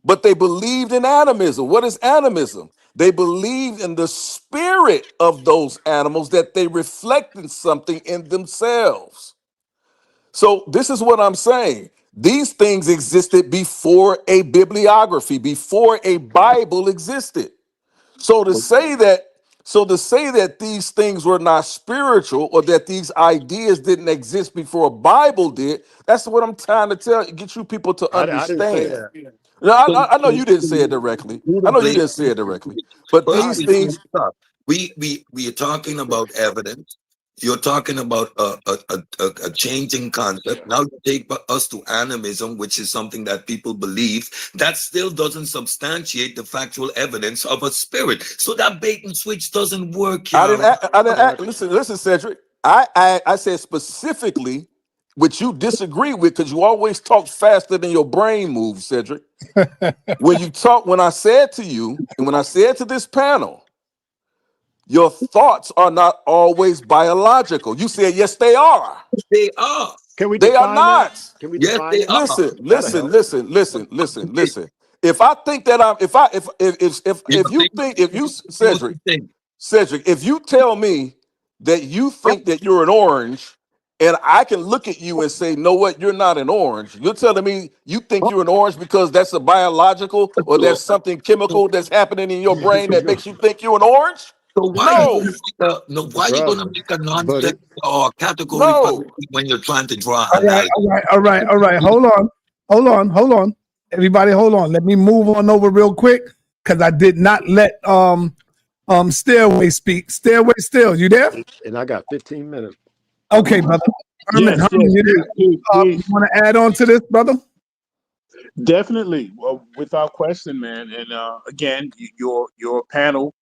but they believed in animism. What is animism? They believed in the spirit of those animals, that they reflected something in themselves. So this is what I'm saying. These things existed before a bibliography, before a Bible existed. So to say that, these things were not spiritual, or that these ideas didn't exist before a Bible did, that's what I'm trying to get you people to I didn't say understand. that. No, So, I know so, you didn't so say it directly. who I to know you blame? didn't say it directly. But First, these things, we are talking about evidence. You're talking about a changing concept. Now you take us to animism, which is something that people believe. That still doesn't substantiate the factual evidence of a spirit. So that bait and switch doesn't work, y'all. I didn't listen, Cedric. I said specifically, which you disagree with, because you always talk faster than your brain moves, Cedric. When I said to you, and when I said to this panel, your thoughts are not always biological. You said, yes, they are. They are. Can we They are define that? not. Can we Yes, define they it? are. That'll help. Listen. If I think that I'm, if I, You if you think think, if you, you think. Cedric, if you tell me that you think that you're an orange, and I can look at you and say, no, what, you're not an orange. You're telling me you think you're an orange because that's a biological, or So, there's something chemical that's happening in your brain that No, makes you think you're an orange? so why you No, gonna make a no? Why you gonna brother. make a But nonsense or category no. when you're trying to draw All right, analogy? all right, all right, all right. Hold on. Everybody, hold on. Let me move on over real quick because I did not let Stairway speak. Stairway, still, you there? and I got 15 minutes. Okay, brother. Yes, Herman, yes, you please, there? please, You please. want to add on to this, brother? Definitely, well, without question, man. And again, your panel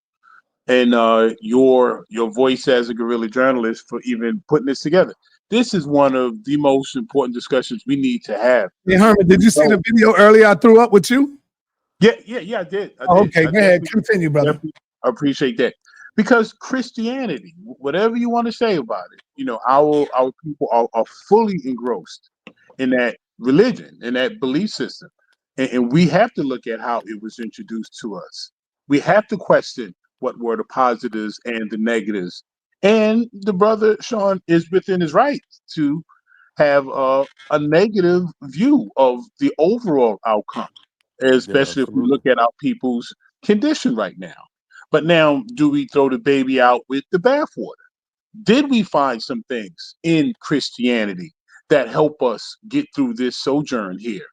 and your voice as a guerrilla journalist for even putting this together. This is one of the most important discussions we need to have. Hey, Herman, did you see the So, video earlier I threw up with you? yeah, I did, Oh, okay, I go ahead. definitely, Continue, brother. definitely appreciate that because Christianity, whatever you want to say about it, our people are fully engrossed in that religion, in that belief system. And we have to look at how it was introduced to us. We have to question what were the positives and the negatives. And the brother Sean is within his right to have a negative view of the overall outcome, Yeah, especially if we absolutely. look at our people's condition right now. But now, do we throw the baby out with the bathwater? Did we find some things in Christianity that help us get through this sojourn here?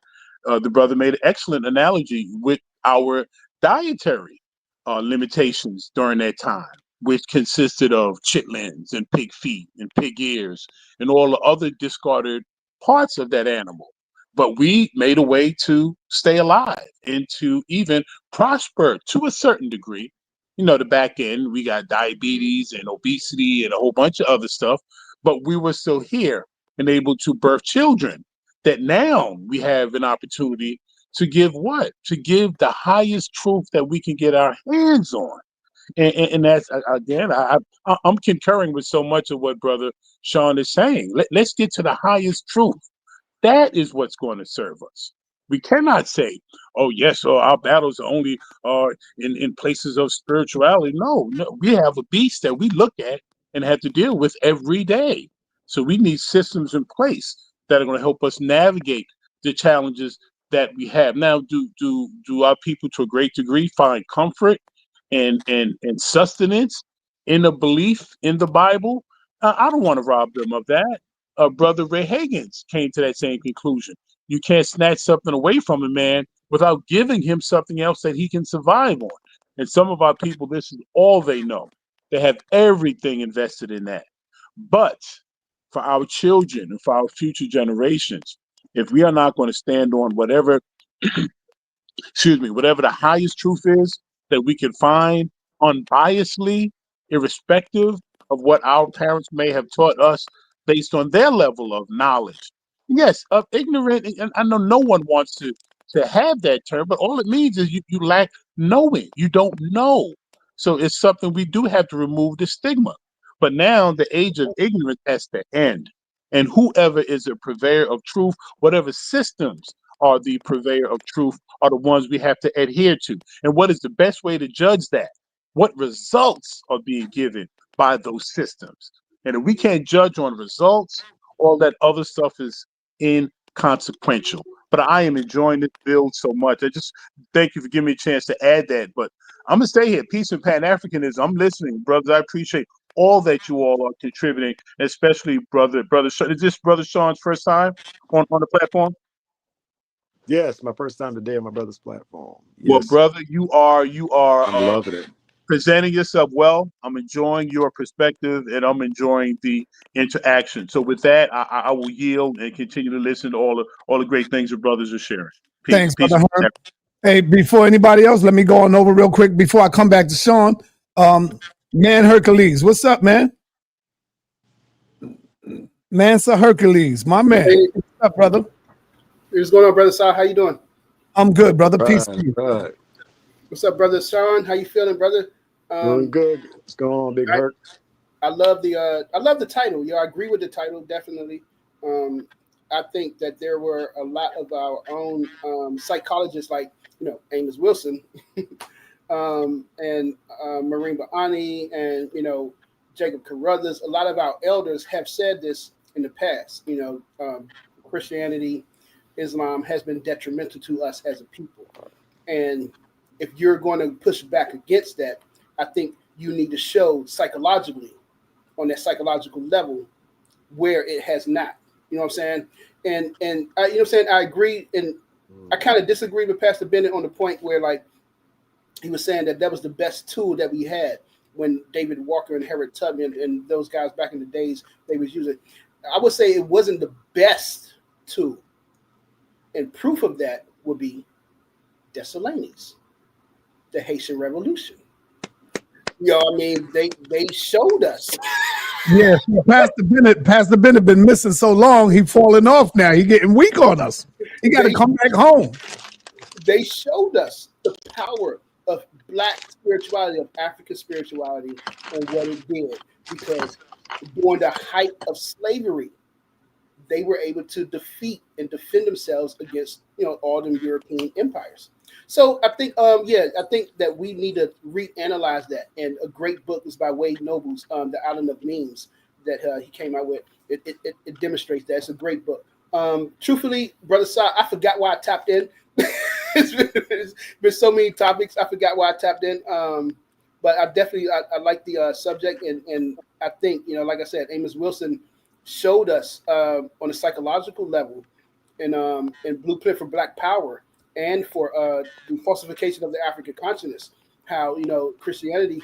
The brother made an excellent analogy with our dietary limitations during that time, which consisted of chitlins and pig feet and pig ears and all the other discarded parts of that animal. But we made a way to stay alive and to even prosper to a certain degree. The back end, we got diabetes and obesity and a whole bunch of other stuff, but we were still here and able to birth children that now we have an opportunity to give what? To give the highest truth that we can get our hands on. And that's, again, I'm concurring with so much of what Brother Sean is saying. Let's get to the highest truth. That is what's going to serve us. We cannot say, "Oh yes, our battles are only in places of spirituality." No, no, we have a beast that we look at and have to deal with every day. So we need systems in place that are going to help us navigate the challenges that we have. Now, do our people to a great degree find comfort and sustenance in a belief in the Bible? I don't want to rob them of that. Brother Ray Hagins came to that same conclusion. You can't snatch something away from a man without giving him something else that he can survive on. And some of our people, this is all they know. They have everything invested in that. But for our children and for our future generations, if we are not going to stand on whatever, excuse me, whatever the highest truth is that we can find unbiasedly, irrespective of what our parents may have taught us based on their level of knowledge. Yes, of ignorant, and I know no one wants to have that term, but all it means is you lack knowing. You don't know. So it's something we do have to remove the stigma. But now the age of ignorance has to end. And whoever is a purveyor of truth, whatever systems are the purveyor of truth, are the ones we have to adhere to. And what is the best way to judge that? What results are being given by those systems? And if we can't judge on results, all that other stuff is inconsequential. But I am enjoying this build so much. I just thank you for giving me a chance to add that. But I'm gonna stay here. Peace and Pan-Africanism. I'm listening, brothers. I appreciate all that you all are contributing, especially brother Sean. Is this brother Sean's first time on the platform? Yes, my first time today on my brother's platform. Well, Yes, brother, you are I'm loving it. presenting yourself well. I'm enjoying your perspective, and I'm enjoying the interaction. So, with that, I will yield and continue to listen to all the great things your brothers are sharing. Peace, Thanks, peace. Brother Herc. Hey, before anybody else, let me go on over real quick before I come back to Sean. Man Hercules, what's up, man? Mansa Hercules, my man. Hey, What's up, brother? what's going on, brother Sal? How you doing? I'm good, brother. Peace to Right, you. right. What's up, brother Sean? How you feeling, brother? Doing good. What's going on, Big I, Hurt? I love the title. Yeah, I agree with the title definitely. I think that there were a lot of our own psychologists, like Amos Wilson, and Marine Baani, and Jacob Carruthers. A lot of our elders have said this in the past. Christianity, Islam has been detrimental to us as a people. And if you're going to push back against that, I think you need to show psychologically, on that psychological level, where it has not. You know what I'm saying? And you know what I'm saying? I agree, and I kind of disagree with Pastor Bennett on the point where, like, he was saying that was the best tool that we had when David Walker and Harriet Tubman and those guys back in the days they was using. I would say it wasn't the best tool. And proof of that would be Dessalines, the Haitian Revolution. I mean, they showed us. Yeah, Pastor Bennett been missing so long, he falling off now. He getting weak on us. He got to come back home. They showed us the power of Black spirituality, of African spirituality, and what it did. Because during the height of slavery, they were able to defeat and defend themselves against all them European empires. So I think I think that we need to reanalyze that. And a great book is by Wade Noble's The Island of Memes that he came out with. It demonstrates that. It's a great book. Truthfully, Brother Sa, I forgot why I tapped in. It's been so many topics, I forgot why I tapped in. But I definitely I like the subject, and I think like I said, Amos Wilson showed us on a psychological level and Blueprint for Black Power and for the falsification of the African consciousness, how Christianity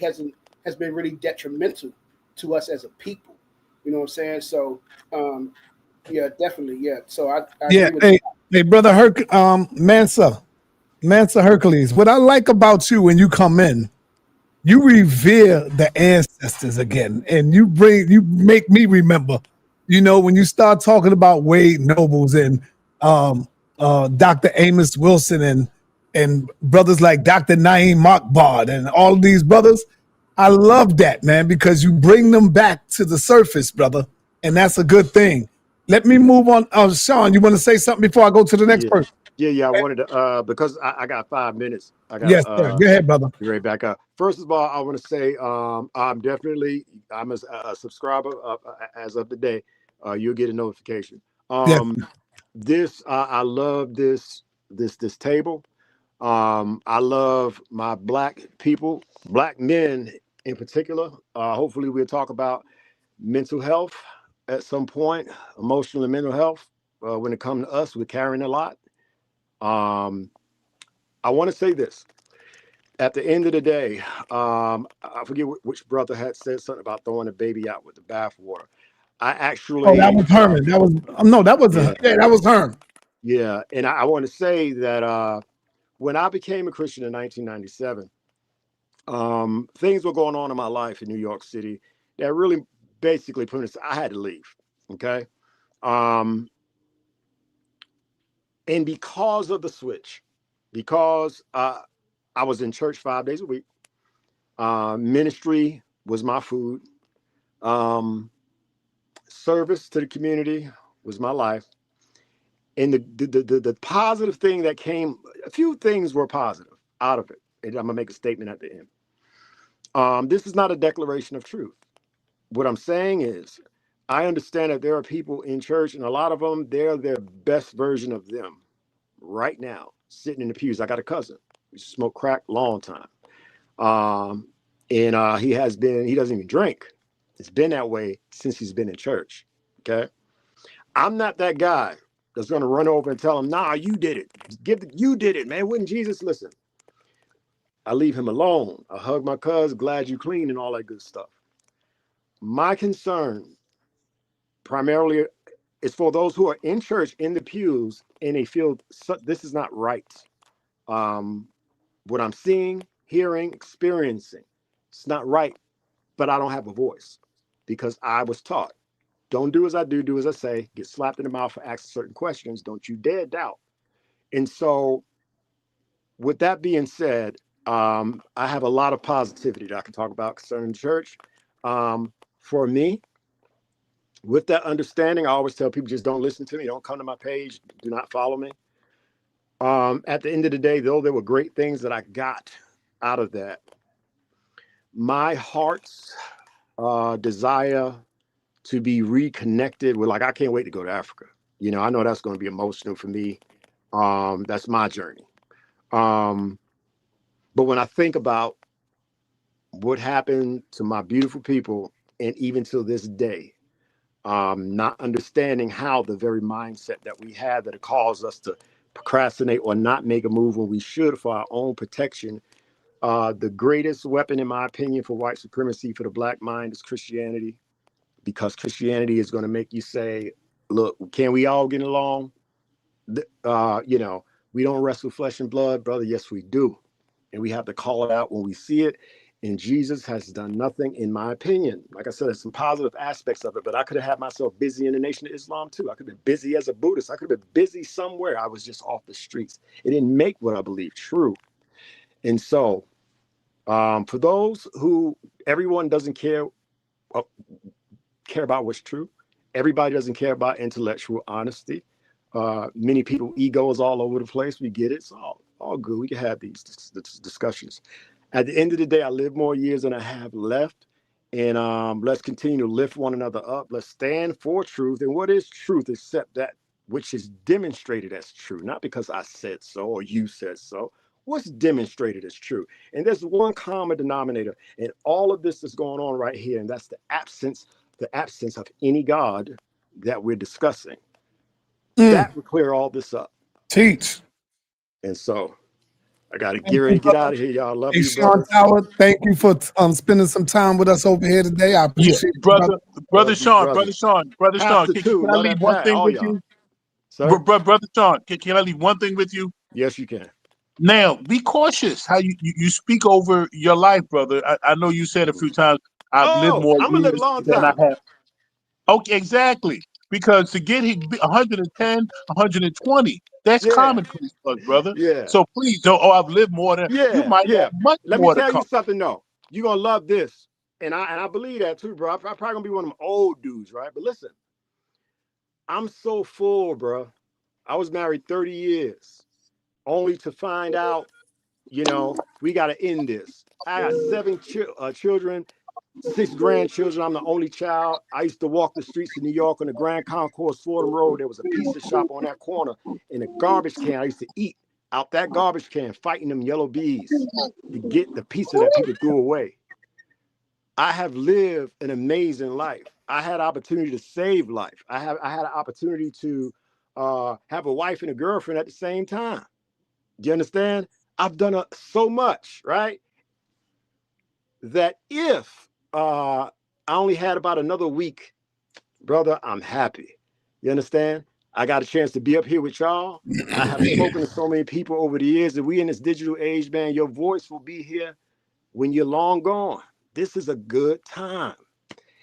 has been really detrimental to us as a people. You know what I'm saying? So yeah, definitely, yeah. So I Yeah, agree with hey, brother Mansa Hercules. What I like about you when you come in, you revere the ancestors again, and you make me remember. When you start talking about Wade Nobles and Dr. Amos Wilson and brothers like Dr. Naeem Makbard and all of these brothers, I love that, man, because you bring them back to the surface, brother, and that's a good thing. Let me move on. Sean, you want to say something before I go to the next Yeah, person? yeah. I wanted to because I got 5 minutes. I Yes, gotta sir. Go ahead, brother. be right back up. First of all, I want to say I'm a subscriber as of today. You'll get a notification. Yes. I love this table. I love my Black people, Black men in particular. Hopefully, we'll talk about mental health at some point, emotional and mental health. When it comes to us, we're carrying a lot. I want to say this. At the end of the day, I forget which brother had said something about throwing the baby out with the bathwater. I Oh, that actually, was Herman. That was no, that wasn't. yeah, Yeah, that was Herman. yeah. And I want to say that when I became a Christian in 1997, things were going on in my life in New York City that really basically put us, I had to leave. Okay. Um, and because of the switch, because I was in church 5 days a week, ministry was my food, service to the community was my life. And the positive thing that came, a few things were positive out of it. And I'm gonna make a statement at the end. This is not a declaration of truth. What I'm saying is, I understand that there are people in church, and a lot of them, they're their best version of them right now, sitting in the pews. I got a cousin who smoked crack long time. And he doesn't even drink. It's been that way since he's been in church. Okay. I'm not that guy that's going to run over and tell him, nah, you did it. You did it, man. Wouldn't Jesus listen? I leave him alone. I hug my cousin, glad you clean, and all that good stuff. My concern primarily is for those who are in church, in the pews, and they feel this is not right. What I'm seeing, hearing, experiencing, it's not right, but I don't have a voice because I was taught, don't do as I do as I say, get slapped in the mouth for asking certain questions, don't you dare doubt. And so with that being said, I have a lot of positivity that I can talk about concerning church. For me, with that understanding, I always tell people, just don't listen to me, don't come to my page, do not follow me. At the end of the day, though, there were great things that I got out of that. My heart's desire to be reconnected with, like, I can't wait to go to Africa. You know, I know that's going to be emotional for me. That's my journey. But when I think about what happened to my beautiful people, and even till this day, not understanding how the very mindset that we had that caused us to procrastinate or not make a move when we should for our own protection. The greatest weapon, in my opinion, for white supremacy, for the black mind, is Christianity, because Christianity is going to make you say, look, can we all get along? You know, we don't wrestle flesh and blood, brother. Yes, we do. And we have to call it out when we see it. And Jesus has done nothing, in my opinion. Like I said, there's some positive aspects of it, but I could have had myself busy in the Nation of Islam too. I could have been busy as a Buddhist. I could have been busy somewhere. I was just off the streets. It didn't make what I believe true. And so for those who, everyone doesn't care about what's true. Everybody doesn't care about intellectual honesty. Many people, egos all over the place. We get it. It's all good. We can have these discussions. At the end of the day, I live more years than I have left. And let's continue to lift one another up. Let's stand for truth. And what is truth except that which is demonstrated as true? Not because I said so or you said so. What's demonstrated as true? And there's one common denominator in all of this that's going on right here, and that's the absence of any God that we're discussing. That would clear all this up. Teach. And so I got to get ready to get out of here, y'all. Love you, Sean brother. Tower, thank you for spending some time with us over here today. I appreciate brother Sean. Pastor Can I leave one thing with you? Sir? Brother Sean, can I leave one thing with you? Yes, you can. Now, be cautious how you speak over your life, brother. I know you said a few times, I've lived more I'm going to live a years long than I time. have. Okay, exactly. Because to get 110, 120, that's commonplace, brother. Yeah. So please don't, I've lived more than, you might have much Let more me tell to come. you something, though. You're going to love this. And I believe that too, bro. I'm probably going to be one of them old dudes, right? But listen, I'm so full, bro. I was married 30 years, only to find out, you know, we got to end this. I got 7 children, 6 grandchildren. I'm the only child. I used to walk the streets of New York on the Grand Concourse Fordham Road. There was a pizza shop on that corner, in a garbage can. I used to eat out that garbage can, fighting them yellow bees to get the pizza that people threw away. I have lived an amazing life. I had opportunity to save life. I had an opportunity to have a wife and a girlfriend at the same time. Do you understand? I've done so much, right? That if I only had about another week, brother, I'm happy. You understand? I got a chance to be up here with y'all. I have spoken to so many people over the years that we in this digital age, man, your voice will be here when you're long gone. This is a good time.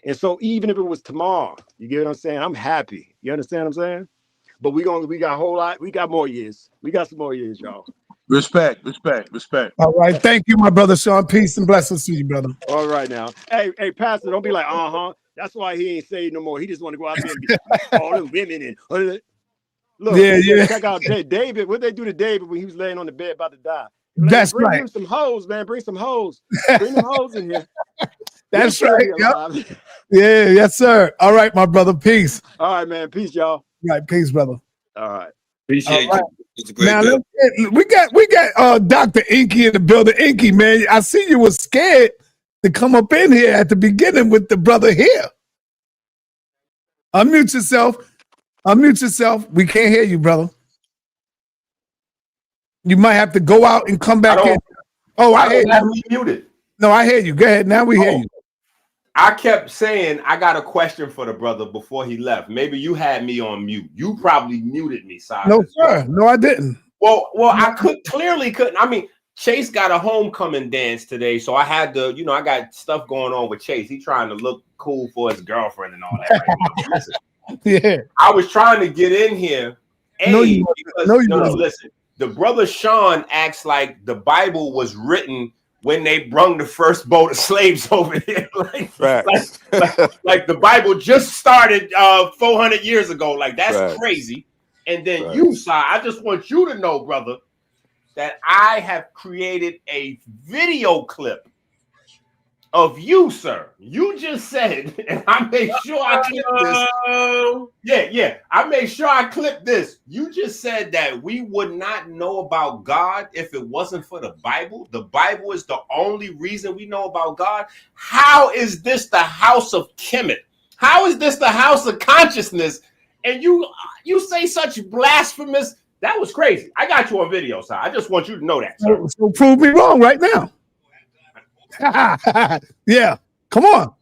And so even if it was tomorrow, you get what I'm saying? I'm happy. You understand what I'm saying? But we got a whole lot. We got more years. We got some more years, y'all. Respect. All right. Thank you, my brother Sean. Peace and blessings to you, brother. All right now. Hey, Pastor, don't be like, That's why he ain't saved no more. He just want to go out there and be all them women and Look, Yeah. check out David. What they do to David when he was laying on the bed about to die? Like, That's bring right. him some hoes, man. Bring some hoes. Bring them hoes in here. That's He'll still right. be Yep. alive. Yeah, yes, sir. All right, my brother. Peace. All right, man. Peace, y'all. Right, peace, brother. All right. Appreciate All right. you. It's a great Now bill. we got Dr. Inky in the building. Inky, man, I see you was scared to come up in here at the beginning with the brother here. Unmute yourself. Unmute yourself. We can't hear you, brother. You might have to go out and come back in. Oh, I hear have you. me muted. No, I hear you. Go ahead. Now we hear you. I kept saying I got a question for the brother before he left. Maybe you had me on mute. You probably muted me, Si. No, sir. No, I didn't. Well, I couldn't. I mean, Chase got a homecoming dance today, so I had to, I got stuff going on with Chase. He trying to look cool for his girlfriend and all that. Right now. Listen, Yeah. I was trying to get in here. No, you wasn't. No, listen. The brother Sean acts like the Bible was written when they brung the first boat of slaves over here. like the Bible just started 400 years ago. Like, that's crazy. And then you, Si, I just want you to know, brother, that I have created a video clip of you, sir. You just said, and I made sure I clipped this. Yeah. I made sure I clipped this. You just said that we would not know about God if it wasn't for the Bible. The Bible is the only reason we know about God. How is this the house of Kemet? How is this the house of consciousness? And you say such blasphemous. That was crazy. I got you on video, sir. I just want you to know that, sir. So prove me wrong right now. Yeah, come on.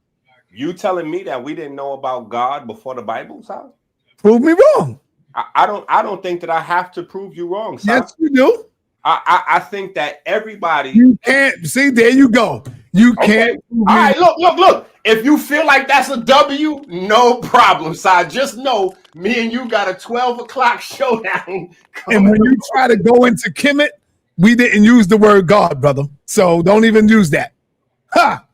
You telling me that we didn't know about God before the Bible, sir? Prove me wrong. I don't think that I have to prove you wrong, sir. Yes, you do. I think that everybody. You can't see. There you go. You can't. All right, look. If you feel like that's a W, no problem, sir. Just know me and you got a 12 o'clock showdown. And when you try to go into Kemet, we didn't use the word God, brother. So don't even use that. Ha!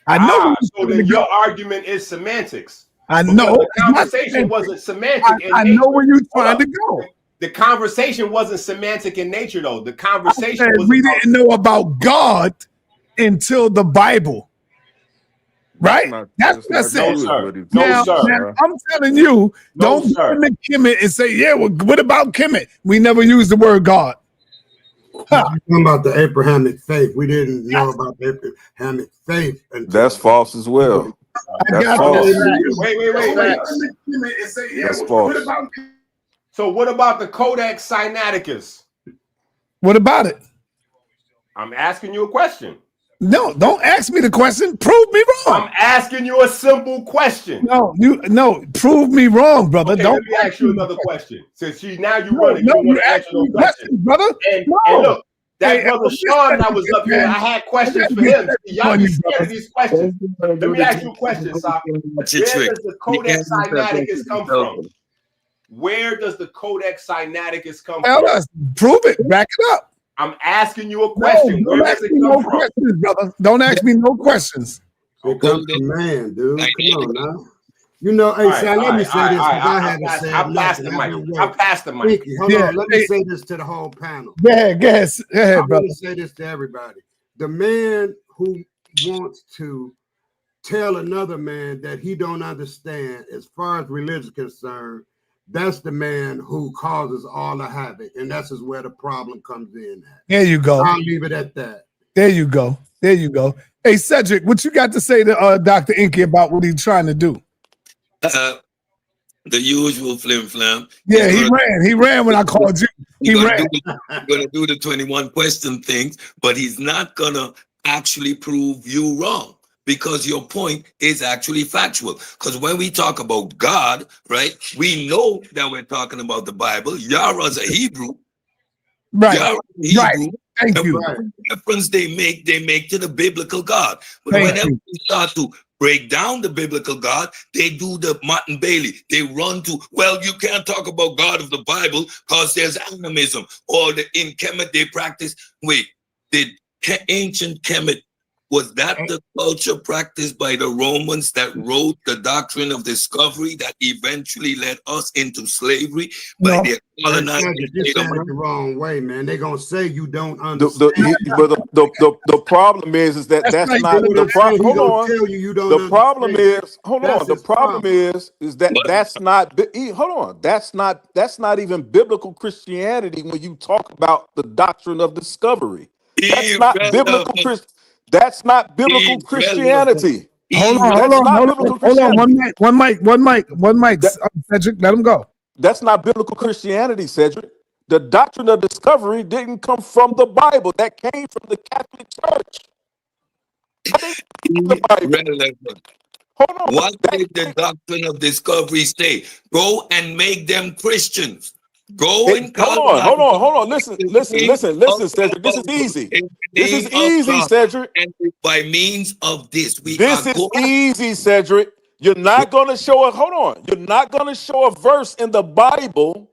I know. So then your argument is semantics. I know. The conversation wasn't semantic. I know where you're trying to go. The conversation wasn't semantic in nature, though. The conversation was we didn't know about God until the Bible. Right? That's it. No, sir. Now, I'm telling you, don't go into Kemet and say, yeah, well, what about Kemet? We never used the word God. Talking about the Abrahamic faith. We didn't know about the Abrahamic faith. That's false as well. That's false. Wait. That's false. So what about the Codex Sinaiticus? What about it? I'm asking you a question. No, don't ask me the question. Prove me wrong. I'm asking you a simple question. No, prove me wrong, brother. Okay, don't let me ask you another question. Since now you running, you you ask me questions, brother. And look, that brother Sean that was up here, I had questions for him. Y'all be scared of these questions. Let me ask you a question, Sop. Where does the Codex Sinaiticus come from? Where does the Codex Sinaiticus come from? Tell us. Prove it. Back it up. I'm asking you a question. No, don't ask me no questions, brother. Don't ask me no questions. It comes from man, dude. Come on now. You know, hey, Sam, let me say this. I passed the mic. I passed the mic. Hold on. Let me say this to the whole panel. Go ahead, brother. Let me say this to everybody. The man who wants to tell another man that he don't understand as far as religion is concerned, that's the man who causes all the havoc, and that's is where the problem comes in at. There you go. I'll leave it at that. There you go. Hey, Cedric, what you got to say to Dr. Inky about what he's trying to do? The usual flim flam. Yeah, he ran when I called you. He ran. He's gonna do the 21 question things, but he's not gonna actually prove you wrong, because your point is actually factual. Because when we talk about God, right, we know that we're talking about the Bible. Yahweh's a Hebrew. Right. Hebrew. Right. Thank you. The reference they make to the biblical God. But whenever we start to break down the biblical God, they do the Martin Bailey. They run to, well, you can't talk about God of the Bible because there's animism. Or in Kemet they practice, did ancient Kemet Was that the culture practiced by the Romans that wrote the doctrine of discovery that eventually led us into slavery by their colonizing You're state of saying it mind? the wrong way, man. They're gonna say you don't The understand. the problem is that That's that's right. not What the I'm saying, he hold gonna on. tell you you don't The problem understand. is, hold That's on. The his problem problem. is that But that's not. Hold on. That's not even biblical Christianity when you talk about the doctrine of discovery. That's not biblical irrelevant, Christ. That's not biblical irrelevant, Christianity. That's irrelevant. not biblical Hold on. Christianity. One mic. That Cedric, let him go. that's not biblical Christianity, Cedric. The doctrine of discovery didn't come from the Bible. That came from the Catholic Church. That didn't come from the Bible. Irrelevant. Hold on. What That did the came, doctrine of discovery say? Go and make them Christians. Go and colonize hold on. Listen, in the listen, name listen, of listen, the Cedric. This is Bible, easy. in the This is name of easy, God. Cedric. And by means of this, we are This is going. easy, Cedric. You're not going to show a, hold on. You're not going to show a verse in the Bible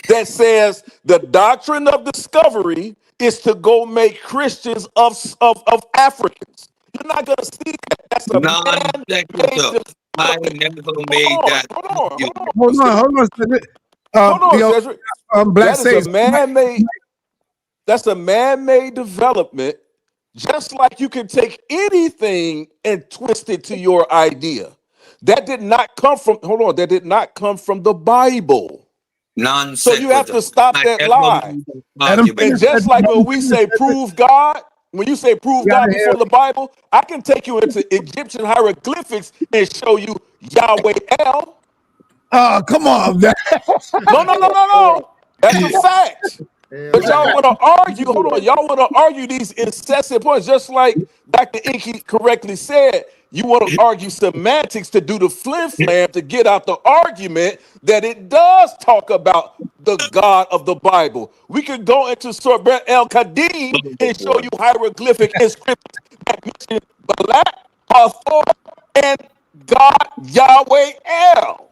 that says the doctrine of discovery is to go make Christians of Africans. You're not going to see that. That's a Non man-made sequitur. I development. never Hold made on, that. hold on, You. Hold on, Cedric. hold on, The Cedric. Black That is a Sage. man-made. That's a man-made development. Just like you can take anything and twist it to your idea. That did not come from. Hold on. That did not come from the Bible. Non So you have sequitur. to stop I that never lie. made that Let him And argument. finish, just Cedric. like Let when him we finish, say Cedric. prove God, when you say prove You God gotta hear. before the Bible, I can take you into Egyptian hieroglyphics and show you Yahweh El. Oh, come on. No, no, no, no, no. That's a fact. But Hell y'all no. want to argue. Hold on. Y'all want to argue these incessant points, just like Dr. Inky correctly said. You want to argue semantics to do the flim flam to get out the argument that it does talk about the God of the Bible. We could go into Sorbet El Kadim Oh and show boy. you hieroglyphic inscriptions that mention Balak, Hathor, and God Yahweh El,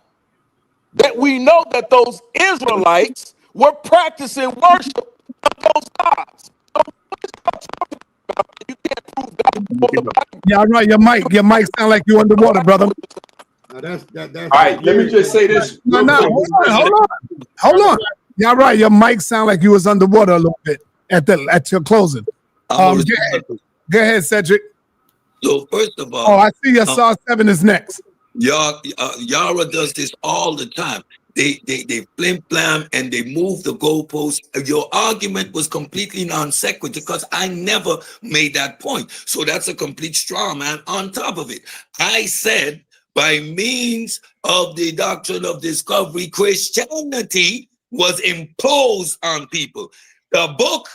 that we know that those Israelites were practicing worship of those gods. So what is y'all talking about? You can't prove God before the Bible. Yeah, right. Your mic sound like you No, underwater, I brother. know That's All the right, let me spirit. just say this No, real no. quick. Hold on. Yeah, right. Your mic sound like you was underwater a little bit at your closing. I'm a Go ahead, Cedric. So first of Oh, all, I see your um, Saw 7 is next. Yara does this all the time. They flim flam and they move the goalposts. Your argument was completely non sequitur because I never made that point. So that's a complete straw man on top of it. I said by means of the doctrine of discovery, Christianity was imposed on people. The book,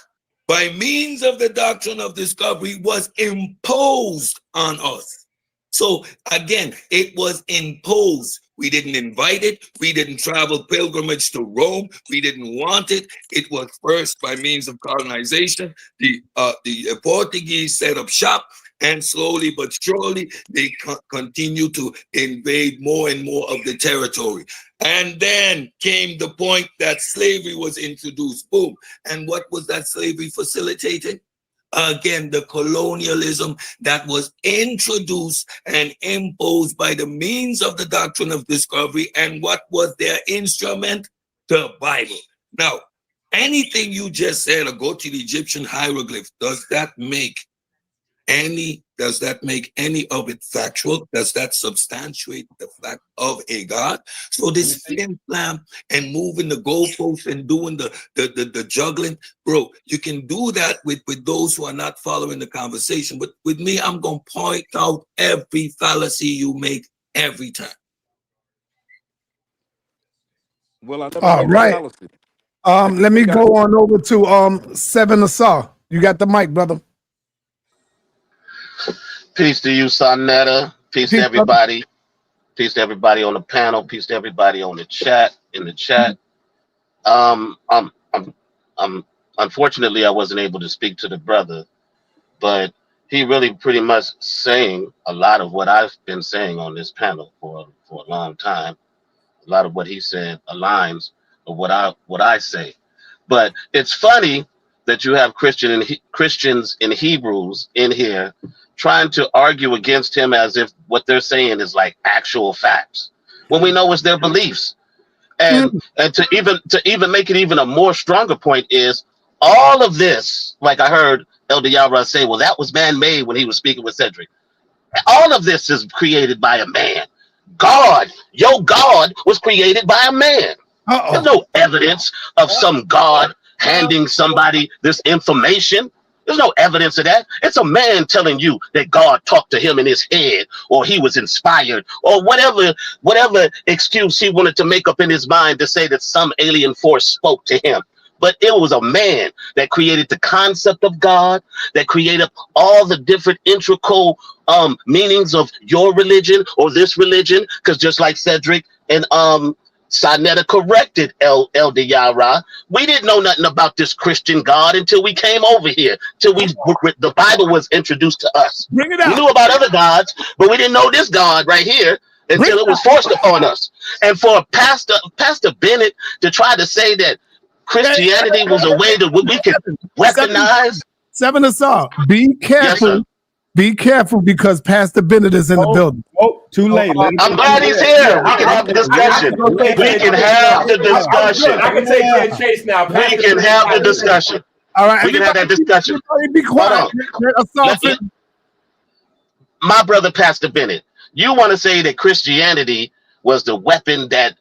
by means of the doctrine of discovery, was imposed on us. So again, it was imposed. We didn't invite it. We didn't travel pilgrimage to Rome. We didn't want it. It was first by means of colonization. The Portuguese set up shop, and slowly but surely they continue to invade more and more of the territory. And then came the point that slavery was introduced. Boom. And what was that slavery facilitating? Again, the colonialism that was introduced and imposed by the means of the doctrine of discovery. And what was their instrument? The Bible. Now, anything you just said, or go to the Egyptian hieroglyph, does that make any of it factual? Does that substantiate the fact of a God? So this flim flam and moving the goalposts and doing the juggling, bro, you can do that with those who are not following the conversation. But with me, I'm gonna point out every fallacy you make every time. Well, I never All made a right. fallacy. Let me go on over to 7 Asar. You got the mic, brother. Peace to you, Sonetta. Peace to Peace, brother. everybody. Peace to everybody on the panel. Peace to everybody on the chat. In the chat. I'm unfortunately I wasn't able to speak to the brother, but he really pretty much saying a lot of what I've been saying on this panel for a long time. A lot of what he said aligns with what I say. But it's funny that you have Christians and Hebrews in here trying to argue against him as if what they're saying is like actual facts, when we know it's their beliefs. And to even make it even a more stronger point is all of this, like I heard Elder Yara say, well, that was man-made when he was speaking with Cedric. All of this is created by a man. God, your God was created by a man. There's no evidence of some God handing somebody this information. There's no evidence of that. It's a man telling you that God talked to him in his head, or he was inspired, or whatever excuse he wanted to make up in his mind to say that some alien force spoke to him. But it was a man that created the concept of God, that created all the different integral meanings of your religion or this religion. Because just like Cedric and Sinetta corrected Elder Yara, we didn't know nothing about this Christian God until we came over here, till the Bible was introduced to us. Bring it We out. knew about other gods, but we didn't know this God right here until it was forced upon us. And for Pastor Bennett to try to say that Christianity was a way that we could weaponize. Seven Asar, be careful. Yes, be careful, because Pastor Bennett is in the building. Oh, too late. I'm glad he's here. We can have the discussion. We can have the discussion. I can take Ken Chase now. We can have the discussion. All right, We can have that discussion. Be quiet. My brother, Pastor Bennett, you want to say that Christianity was the weapon that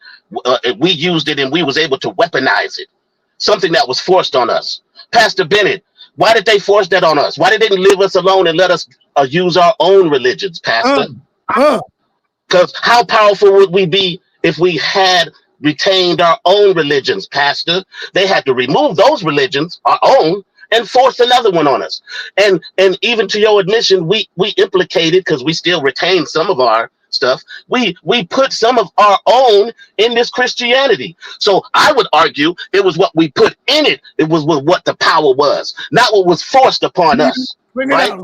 we used it and we was able to weaponize it, something that was forced on us. Pastor Bennett, why did they force that on us? Why did they leave us alone and let us use our own religions, Pastor? Because how powerful would we be if we had retained our own religions, Pastor? They had to remove those religions, our own, and force another one on us. And even to your admission, we implicated, because we still retain some of our stuff. We put some of our own in this Christianity. So I would argue it was what we put in it. It was what the power was, not what was forced upon us. Right?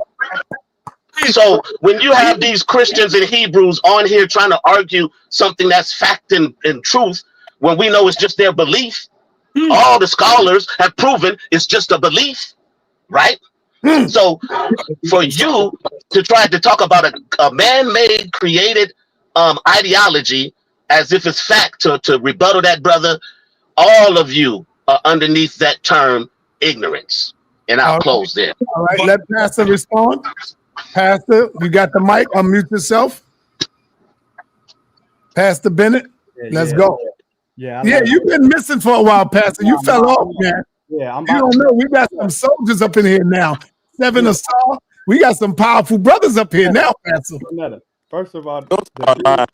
So when you have these Christians and Hebrews on here trying to argue something that's fact and truth, when we know it's just their belief, all the scholars have proven it's just a belief, right? So for you to try to talk about a man-made created ideology as if it's fact to rebuttal that, brother, all of you are underneath that term ignorance. And I'll close there. All right, let Pastor respond. Pastor, you got the mic. Unmute yourself. Pastor Bennett, let's go. Yeah, you've been missing for a while, Pastor. You fell off, man. Yeah, you don't know. We got some soldiers up in here now. Seven Asar. We got some powerful brothers up here now, Pastor. First of all, I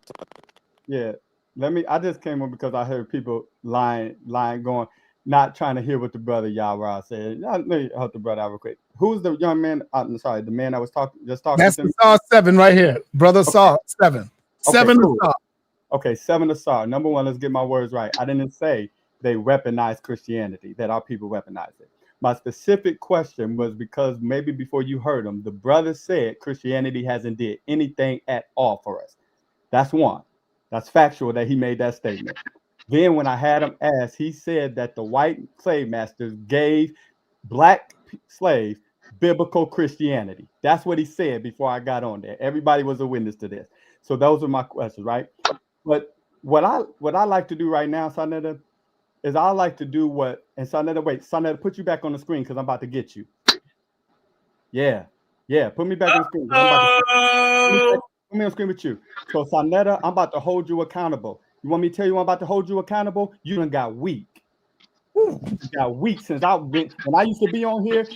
just came on because I heard people lying, going, not trying to hear what the brother Yara said. Let me help the brother out real quick. Who's the young man? I'm sorry, the man I was talking. That's Asar 7 right here, brother Asar 7. Seven Asar. Okay, Seven Asar. Number one, let's get my words right. I didn't say they weaponized Christianity, that our people weaponized it. My specific question was because maybe before you heard him, the brother said Christianity hasn't did anything at all for us. That's one. That's factual that he made that statement. Then when I had him ask, he said that the white slave masters gave black slaves biblical Christianity. That's what he said before I got on there. Everybody was a witness to this. So those are my questions, right? But what I like to do right now, Sinetta, is I like to do what, and Sinetta, put you back on the screen because I'm about to get you. Yeah, put me back on the screen. Put me on the screen with you. So Sinetta, I'm about to hold you accountable. You want me to tell you I'm about to hold you accountable? You done got weak. You got weak since when I used to be on here.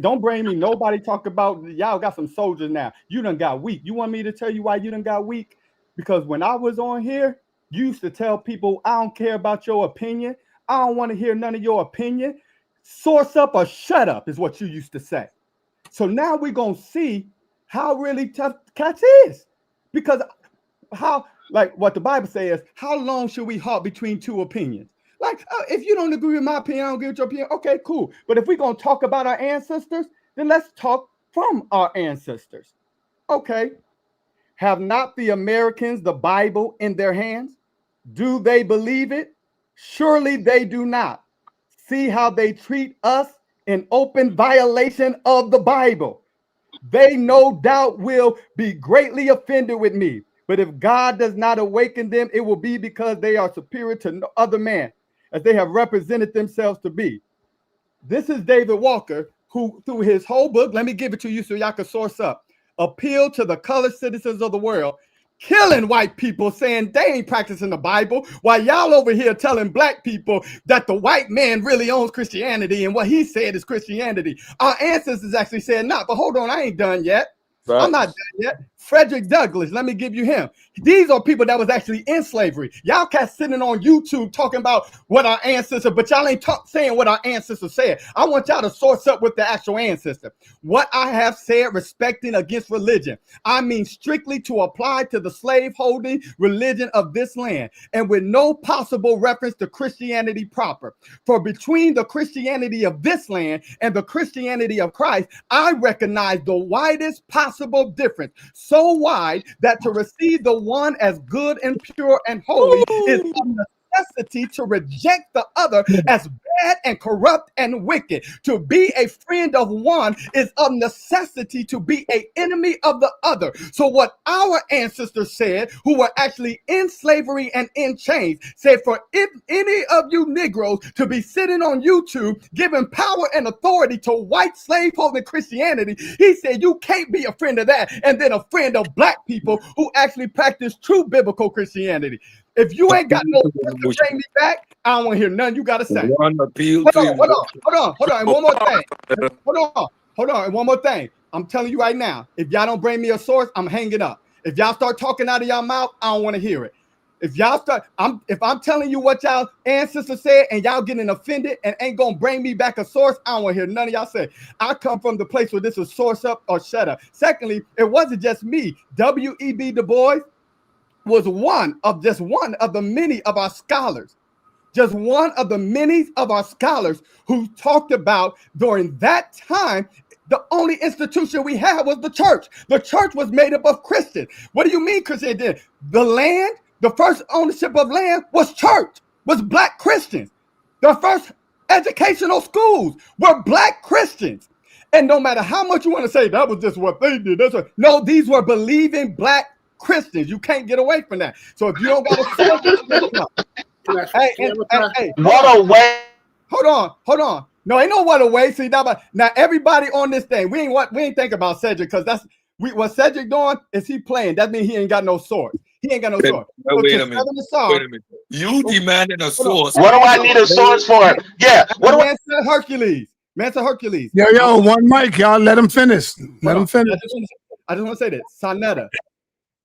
Don't blame me. Nobody talk about y'all got some soldiers now. You done got weak. You want me to tell you why you done got weak? Because when I was on here, you used to tell people, I don't care about your opinion. I don't want to hear none of your opinion. Source up or shut up is what you used to say. So now we're going to see how really tough cats is. Because like what the Bible says, how long should we halt between two opinions? Like, if you don't agree with my opinion, I don't agree with your opinion. Okay, cool. But if we're going to talk about our ancestors, then let's talk from our ancestors. Okay. Have not the Americans the Bible in their hands? Do they believe it? Surely they do not. See how they treat us in open violation of the Bible. They no doubt will be greatly offended with me. But if God does not awaken them, it will be because they are superior to no other man, as they have represented themselves to be. This is David Walker, who, through his whole book, let me give it to you so y'all can source up, appeal to the colored citizens of the world, killing white people, saying they ain't practicing the Bible, while y'all over here telling black people that the white man really owns Christianity and what he said is Christianity. Our ancestors actually said not, but hold on, I ain't done yet. I'm not done yet. Frederick Douglass, let me give you him. These are people that was actually in slavery. Y'all cats sitting on YouTube talking about what our ancestors, but y'all ain't saying what our ancestors said. I want y'all to source up with the actual ancestor. What I have said respecting against religion, I mean strictly to apply to the slave-holding religion of this land, and with no possible reference to Christianity proper. For between the Christianity of this land and the Christianity of Christ, I recognize the widest possible difference, so wide that to receive the one as good and pure and holy is a necessity to reject the other as bad and corrupt and wicked. To be a friend of one is of necessity to be an enemy of the other. So what our ancestors said, who were actually in slavery and in chains, said, for if any of you Negroes to be sitting on YouTube giving power and authority to white slaveholding Christianity, he said you can't be a friend of that and then a friend of black people who actually practice true biblical Christianity. If you ain't got no words to bring me back, I don't want to hear nothing you got to say. One appeal Hold to on. And one more thing. And one more thing. I'm telling you right now, if y'all don't bring me a source, I'm hanging up. If y'all start talking out of y'all mouth, I don't want to hear it. If y'all start, if I'm telling you what y'all ancestors said and y'all getting offended and ain't gonna bring me back a source, I don't want to hear none of y'all say. I come from the place where this is source up or shut up. Secondly, it wasn't just me. W.E.B. Du Bois was one of the many of our scholars, just one of the many of our scholars who talked about during that time, the only institution we had was the church. The church was made up of Christians. What do you mean Christian did? The land, the first ownership of land was church, was black Christians. The first educational schools were black Christians. And no matter how much you want to say that was just what they did, no, these were believing black Christians. You can't get away from that. So if you don't got a hey, what a way. Hold on. No, ain't no what a way. See now everybody on this thing, we ain't think about Cedric, because that's what Cedric doing is he playing. That means he ain't got no sword. He ain't got no sword. Wait a minute. You demanding a source. What do I need a source for? Yeah. What do I Hercules? Mansa Hercules. Yo, one mic, y'all. Let him finish. Let him finish. I just want to say that. Sonetta.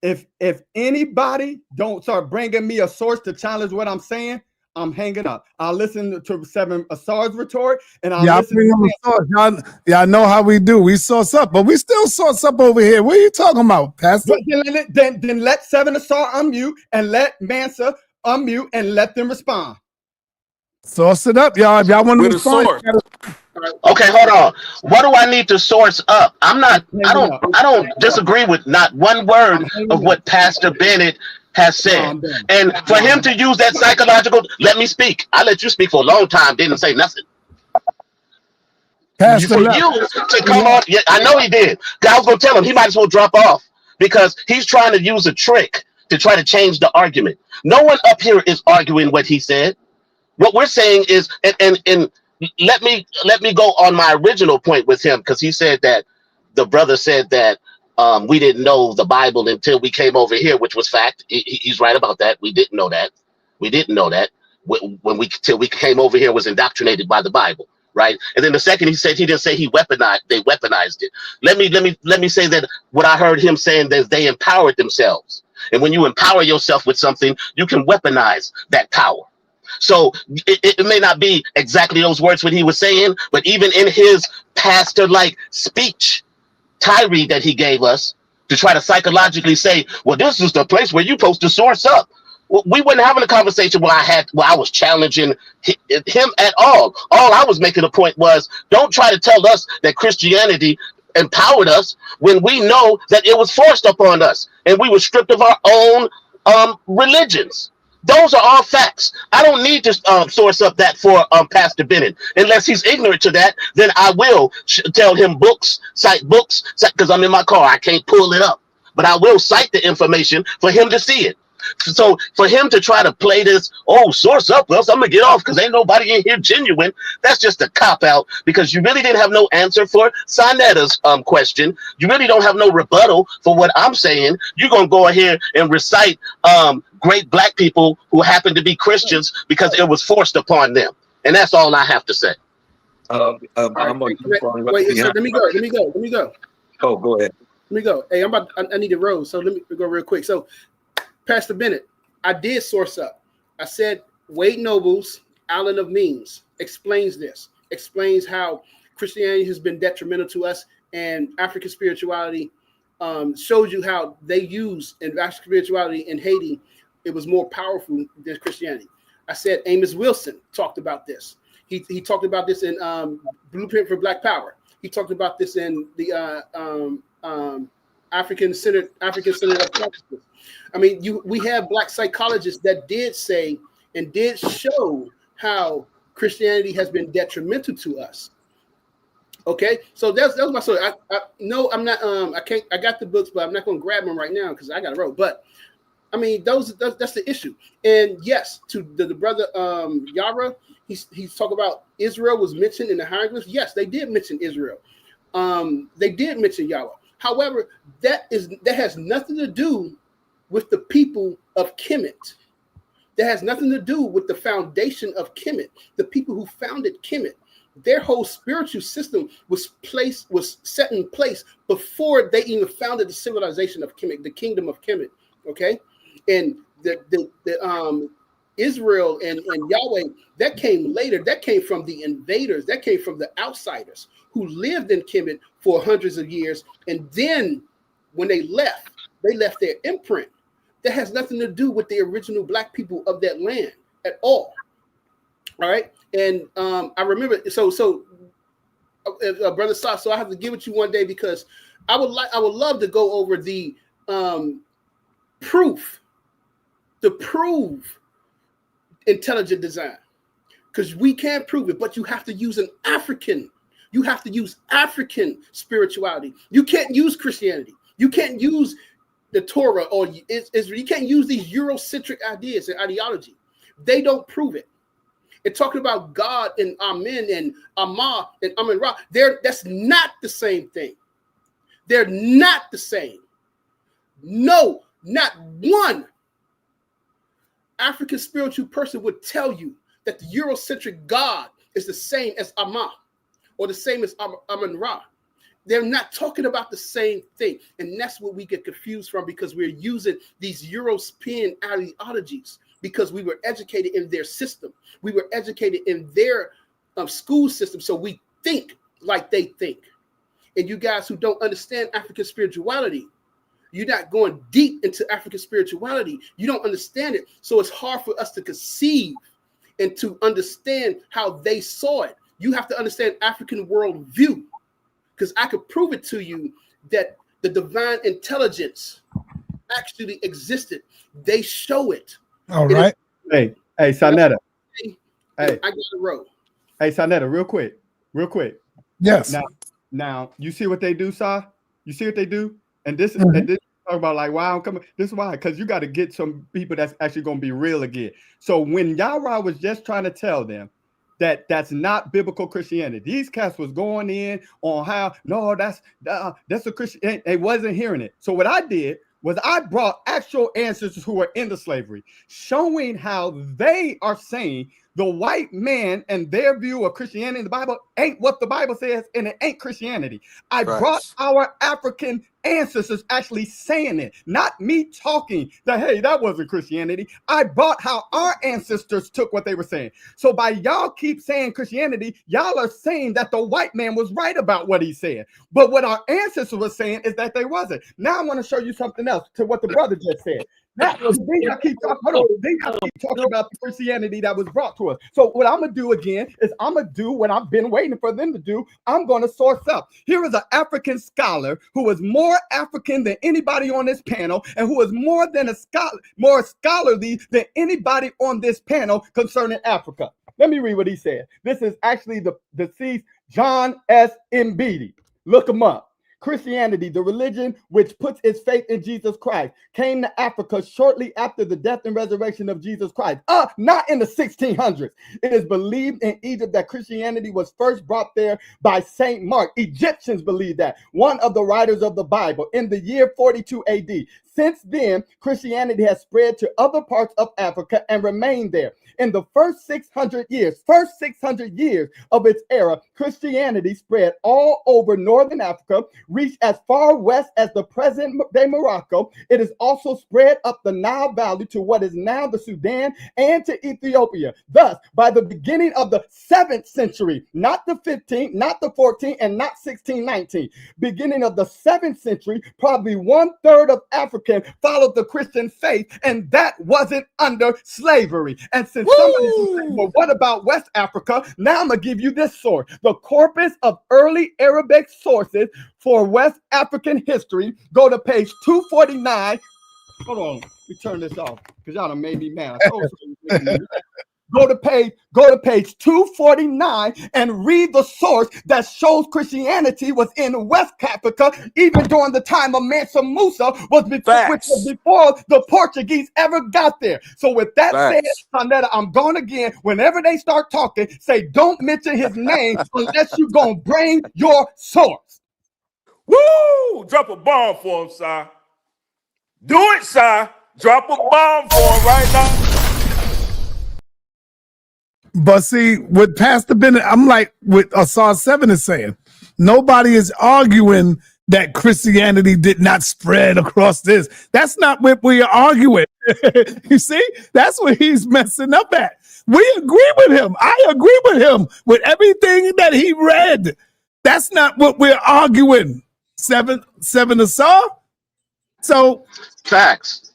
If anybody don't start bringing me a source to challenge what I'm saying, I'm hanging up. I'll listen to Seven Asar's retort, and I'll listen to source. Y'all know how we do. We source up, but we still source up over here. What are you talking about, Pastor? Then let Seven Asar unmute and let Mansa unmute and let them respond. Source it up, y'all. If y'all want to respond. Okay, hold on. What do I need to source up? I don't disagree with not one word of what Pastor Bennett has said. And for him to use that psychological, let me speak. I let you speak for a long time, didn't say nothing. For you to come on, yeah, I know he did. I was gonna tell him he might as well drop off because he's trying to use a trick to try to change the argument. No one up here is arguing what he said. What we're saying is, and let me go on my original point with him, because he said that the brother said that we didn't know the Bible until we came over here, which was fact. He's right about that. We didn't know that. Till we came over here was indoctrinated by the Bible, right? And then the second he didn't say they weaponized it. Let me say that what I heard him saying that they empowered themselves. And when you empower yourself with something, you can weaponize that power. So it may not be exactly those words what he was saying, but even in his pastor-like speech tirade that he gave us to try to psychologically say, well, this is the place where you're supposed to source up. Well, we weren't having a conversation where I was challenging him at all. All I was making a point was, don't try to tell us that Christianity empowered us when we know that it was forced upon us and we were stripped of our own religions. Those are all facts. I don't need to source up that for Pastor Bennett. Unless he's ignorant to that, then I will tell him books, cite books, because I'm in my car. I can't pull it up. But I will cite the information for him to see it. So for him to try to play this, oh, source up, else I'm going to get off because ain't nobody in here genuine, that's just a cop-out because you really didn't have no answer for Sinetta's question. You really don't have no rebuttal for what I'm saying. You're going to go ahead and recite great black people who happen to be Christians because it was forced upon them. And that's all I have to say. Right, wait, so let me go. Oh, go ahead. Let me go. Hey, I need a road, so let me go real quick. So, Pastor Bennett, I did source up. I said Wade Noble's Island of Means explains this, explains how Christianity has been detrimental to us, and African spirituality shows you how they use in African spirituality in Haiti. It was more powerful than Christianity. I said Amos Wilson talked about this. He talked about this in Blueprint for Black Power. He talked about this in the African Center of Consciousness. I mean, we have black psychologists that did say and did show how Christianity has been detrimental to us. Okay, so that's my story. No, I'm not. I can't. I got the books, but I'm not going to grab them right now because I got a road. But I mean, that's the issue. And yes, to the brother Yara, he's talking about Israel was mentioned in the hieroglyphs. Yes, they did mention Israel. They did mention Yahweh. However, that has nothing to do with the people of Kemet. That has nothing to do with the foundation of Kemet. The people who founded Kemet, their whole spiritual system was set in place before they even founded the civilization of Kemet, the kingdom of Kemet. Okay, and the Israel and Yahweh, that came later. That came from the invaders. That came from the outsiders who lived in Kemet for hundreds of years. And then when they left their imprint. That has nothing to do with the original black people of that land at all. All right. And I remember, Brother Sa, so I have to give it to you one day because I would love to go over the proof to prove intelligent design, because we can't prove it, but you have to use you have to use African spirituality. You can't use Christianity. You can't use the Torah or Israel. You can't use these Eurocentric ideas and ideology. They don't prove it. And talking about God and Amen and Amah and Amen Ra, that's not the same thing. They're not the same. No, not one African spiritual person would tell you that the Eurocentric God is the same as Amah or the same as Amen Ra. They're not talking about the same thing. And that's what we get confused from, because we're using these European ideologies because we were educated in their system. We were educated in their school system. So we think like they think. And you guys who don't understand African spirituality, you're not going deep into African spirituality. You don't understand it. So it's hard for us to conceive and to understand how they saw it. You have to understand African worldview. Because I could prove it to you that the divine intelligence actually existed. They show it. All right. Hey, Sanetta. Hey, I got a road. Hey, Sanetta, real quick. Yes. Now, you see what they do, Sa? You see what they do? And this Mm-hmm. and this talk about like why I'm coming. This is why, because you got to get some people that's actually going to be real again. So when Yahweh was just trying to tell them that's not biblical Christianity, these cats was going in on how that's a Christian. They wasn't hearing it. So what I did was I brought actual ancestors who were into slavery, showing how they are saying the white man and their view of Christianity in the Bible ain't what the Bible says, and it ain't Christianity. I brought our African ancestors actually saying it, not me talking that, hey, that wasn't Christianity. I brought how our ancestors took what they were saying. So by y'all keep saying Christianity, y'all are saying that the white man was right about what he said. But what our ancestors were saying is that they wasn't. Now I want to show you something else to what the brother just said. Then y'all keep talking. Hold on. Then y'all keep talking about the Christianity that was brought to us. So what I'm gonna do again is I'm gonna do what I've been waiting for them to do. I'm gonna source up. Here is an African scholar who is more African than anybody on this panel, and who is more scholarly than anybody on this panel concerning Africa. Let me read what he said. This is actually the deceased John S. Mbidi. Look him up. Christianity, the religion which puts its faith in Jesus Christ, came to Africa shortly after the death and resurrection of Jesus Christ. Not in the 1600s. It is believed in Egypt that Christianity was first brought there by Saint Mark. Egyptians believe that, one of the writers of the Bible, in the year 42 AD. Since then, Christianity has spread to other parts of Africa and remained there. In the first 600 years of its era, Christianity spread all over northern Africa, reached as far west as the present day Morocco. It is also spread up the Nile Valley to what is now the Sudan and to Ethiopia. Thus, by the beginning of the 7th century, not the 15th, not the 14th, and not 1619, beginning of the 7th century, probably 1/3 of Africans followed the Christian faith, and that wasn't under slavery. And since somebody said, well, what about West Africa? Now I'm gonna give you this source, the corpus of early Arabic sources for West African history. Go to page 249. Hold on, let me turn this off because y'all done made me mad. I told you. Go to page 249 and read the source that shows Christianity was in West Africa even during the time of Mansa Musa, which was before the Portuguese ever got there. So with that said, Sonetta, I'm going again. Whenever they start talking, say don't mention his name unless you're going to bring your source. Woo! Drop a bomb for him, Si. Do it, Si. Drop a bomb for him right now. But see, with Pastor Bennett, I'm like what Asar 7 is saying. Nobody is arguing that Christianity did not spread across this. That's not what we are arguing. You see, that's what he's messing up at. We agree with him. I agree with him with everything that he read. That's not what we're arguing. Seven Asar. So facts.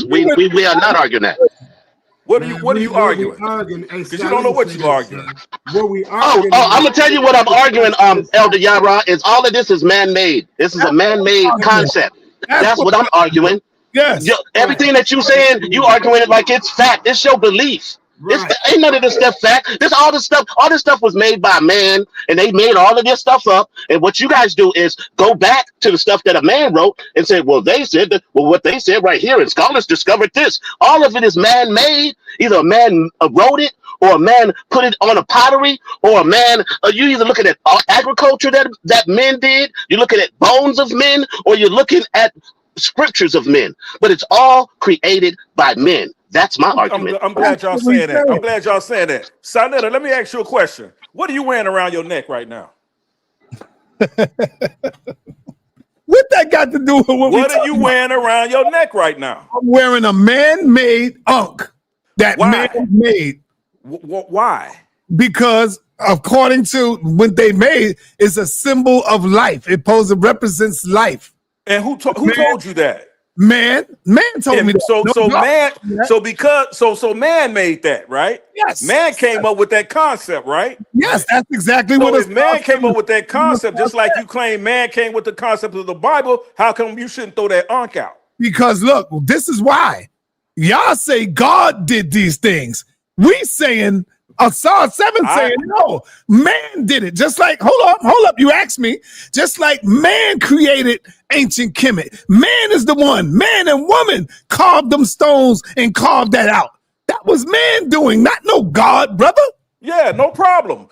We are not arguing that. What are you arguing? Because you don't know what you're arguing. I'm gonna tell you what I'm arguing, Elder Yara, is all of this is man-made. This is a man-made concept. That's what I'm arguing. Yes. Everything that you saying, you arguing it like it's fact. It's your belief. Ain't none of this stuff fact. All this stuff was made by man, and they made all of this stuff up. And what you guys do is go back to the stuff that a man wrote and say, well, they said that, well, what they said right here, and scholars discovered this. All of it is man-made. Either a man wrote it, or a man put it on a pottery, or a man, you either looking at agriculture that men did, you're looking at bones of men, or you're looking at scriptures of men. But it's all created by men. That's my argument. I'm glad y'all saying that. I'm glad y'all saying that. Sonetta, let me ask you a question. What are you wearing around your neck right now? What that got to do with what are you wearing around your neck right now? I'm wearing a man-made ankh that man made. Why? Because according to what they made, it's a symbol of life. It represents life. And who told you that? Man told me that. So man made that, right? Yes. Man came up with that concept, right? Yes, that's exactly so what if man came up with that concept, just like you claim man came with the concept of the Bible, how come you shouldn't throw that ankh out? Because look, this is why. Y'all say God did these things. We saying Asar 7 saying no, man did it. Just like, hold up, you asked me. Just like man created ancient Kemet. Man is the one, man and woman carved them stones and carved that out. That was man doing, not no God, brother. Yeah, no problem.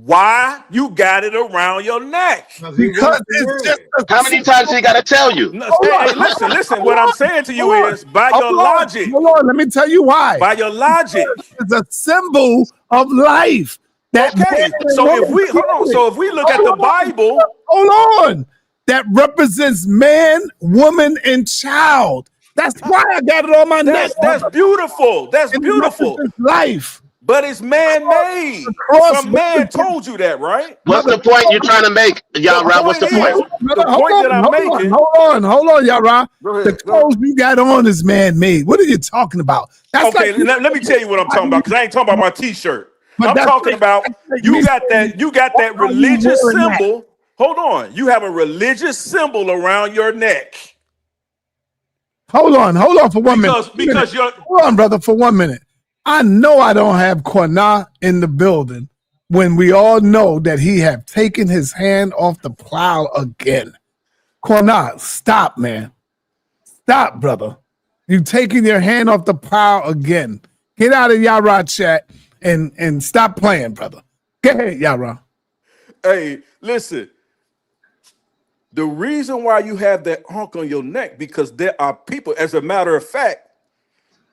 Why you got it around your neck? Because it's just how many times he got to tell you? Hey, listen. What I'm saying to you is by your logic. Hold on, let me tell you why. By your logic, it's a symbol of life. So if we look at the Bible, hold on, that represents man, woman, and child. That's why I got it on my neck. That's beautiful. That's beautiful. Life. But it's man-made. cross. Some man told you that, right? What's the point you're trying to make, Yara? What's the point? The point that I'm making. Hold on, Yara. Go ahead. The clothes you got on is man-made. What are you talking about? That's Okay, like, let me tell you what I'm talking about, because I ain't talking about my t-shirt. But I'm that's talking like- about like you me got saying, that why are you religious wearing that? symbol. Hold on. You have a religious symbol around your neck. Hold on for 1 minute. Because you're Hold on, brother, for 1 minute. I know I don't have Quana in the building when we all know that he have taken his hand off the plow again. Quana, stop, man. Stop, brother. You taking your hand off the plow again. Get out of Yara chat and stop playing, brother. Go ahead, Yara. Hey, listen. The reason why you have that honk on your neck, because there are people, as a matter of fact,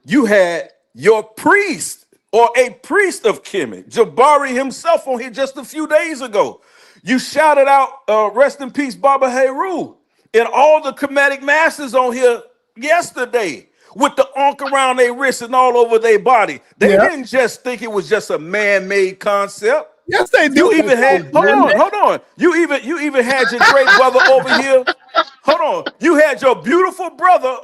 you had your priest or a priest of Kemet, Jabari himself, on here just a few days ago. You shouted out, rest in peace, Baba Heru, and all the Kemetic masters on here yesterday with the honk around their wrists and all over their body. They didn't just think it was just a man-made concept. Yes, they do. You even had hold on. You even had your great brother over here. Hold on. You had your beautiful brother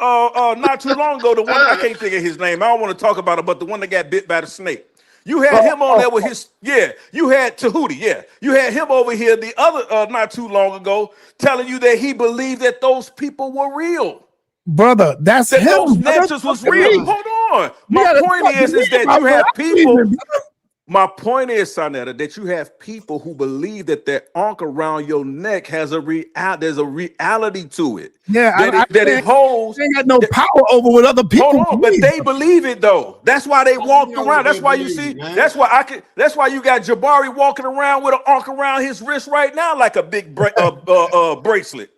not too long ago. The one, I can't think of his name. I don't want to talk about it, but the one that got bit by the snake. You had him on there with his, you had Tahuti, you had him over here the other not too long ago telling you that he believed that those people were real. Brother, that's that him. those natures was real. Hold on. My point is that you have people. My point is, Sonetta, that you have people who believe that that ankh around your neck has there's a reality to it. Yeah, that it holds. They ain't got no power over what other people. Hold on, but they believe it though. That's why they walked around. That's why you see. That's why That's why you got Jabari walking around with an ankh around his wrist right now, like a big bracelet.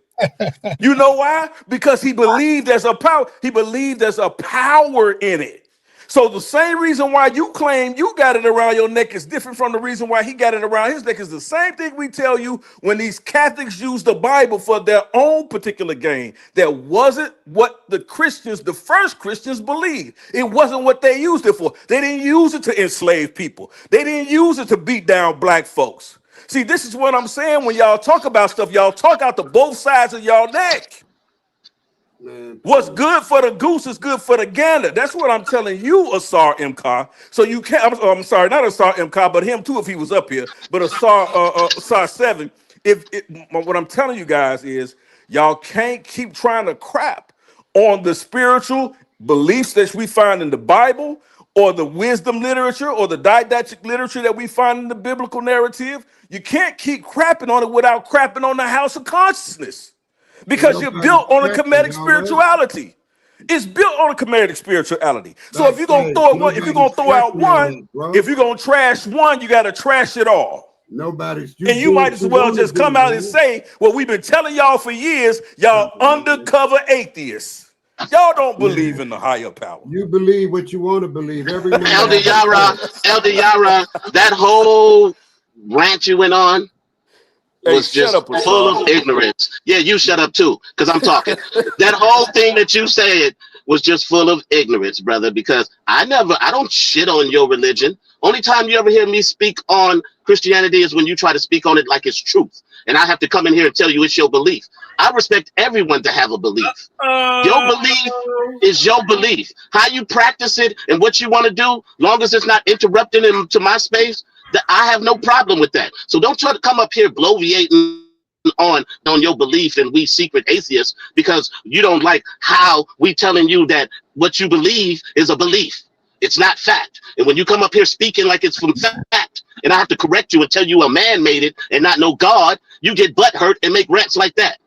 You know why? Because he believed there's a power. He believed there's a power in it. So the same reason why you claim you got it around your neck is different from the reason why he got it around his neck. Is the same thing we tell you when these Catholics use the Bible for their own particular gain. That wasn't what the Christians, the first Christians, believed. It wasn't what they used it for. They didn't use it to enslave people. They didn't use it to beat down black folks. See, this is what I'm saying. When y'all talk about stuff, y'all talk out to both sides of y'all neck. What's good for the goose is good for the gander. That's what I'm telling you, Asar Mkar. So you can't. I'm sorry, not Asar Mkar, but him too, if he was up here. But Asar 7. What I'm telling you guys is, y'all can't keep trying to crap on the spiritual beliefs that we find in the Bible, or the wisdom literature, or the didactic literature that we find in the biblical narrative. You can't keep crapping on it without crapping on the house of consciousness. Because you're built on a Kemetic spirituality. It's built on a Kemetic spirituality. So if you're gonna throw one, if you're gonna throw out one, if you're gonna trash one, you gotta trash it all. Nobody's. And you might as well just come out and say what we've been telling y'all for years. Y'all undercover atheists. Y'all don't believe in the higher power. You believe what you want to believe. Every man. Elder Yara, that whole rant you went on was just full of ignorance. Yeah, you shut up too, because I'm talking. That whole thing that you said was just full of ignorance, brother, because I don't shit on your religion. Only time you ever hear me speak on Christianity is when you try to speak on it like it's truth. And I have to come in here and tell you it's your belief. I respect everyone to have a belief. Your belief is your belief. How you practice it and what you want to do, long as it's not interrupting into my space, that I have no problem with that. So don't try to come up here bloviating on your belief and we secret atheists because you don't like how we telling you that what you believe is a belief. It's not fact. And when you come up here speaking like it's from fact, and I have to correct you and tell you a man made it and not no God, you get butt hurt and make rants like that.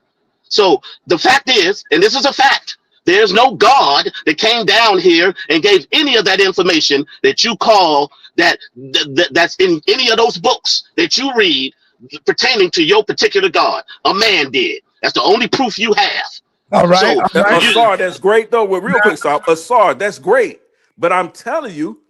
So the fact is, and this is a fact, there's no God that came down here and gave any of that information that you call that's in any of those books that you read pertaining to your particular God. A man did. That's the only proof you have. All right. So, Asar, that's great though. Well, real quick, Asar, that's great. But I'm telling you,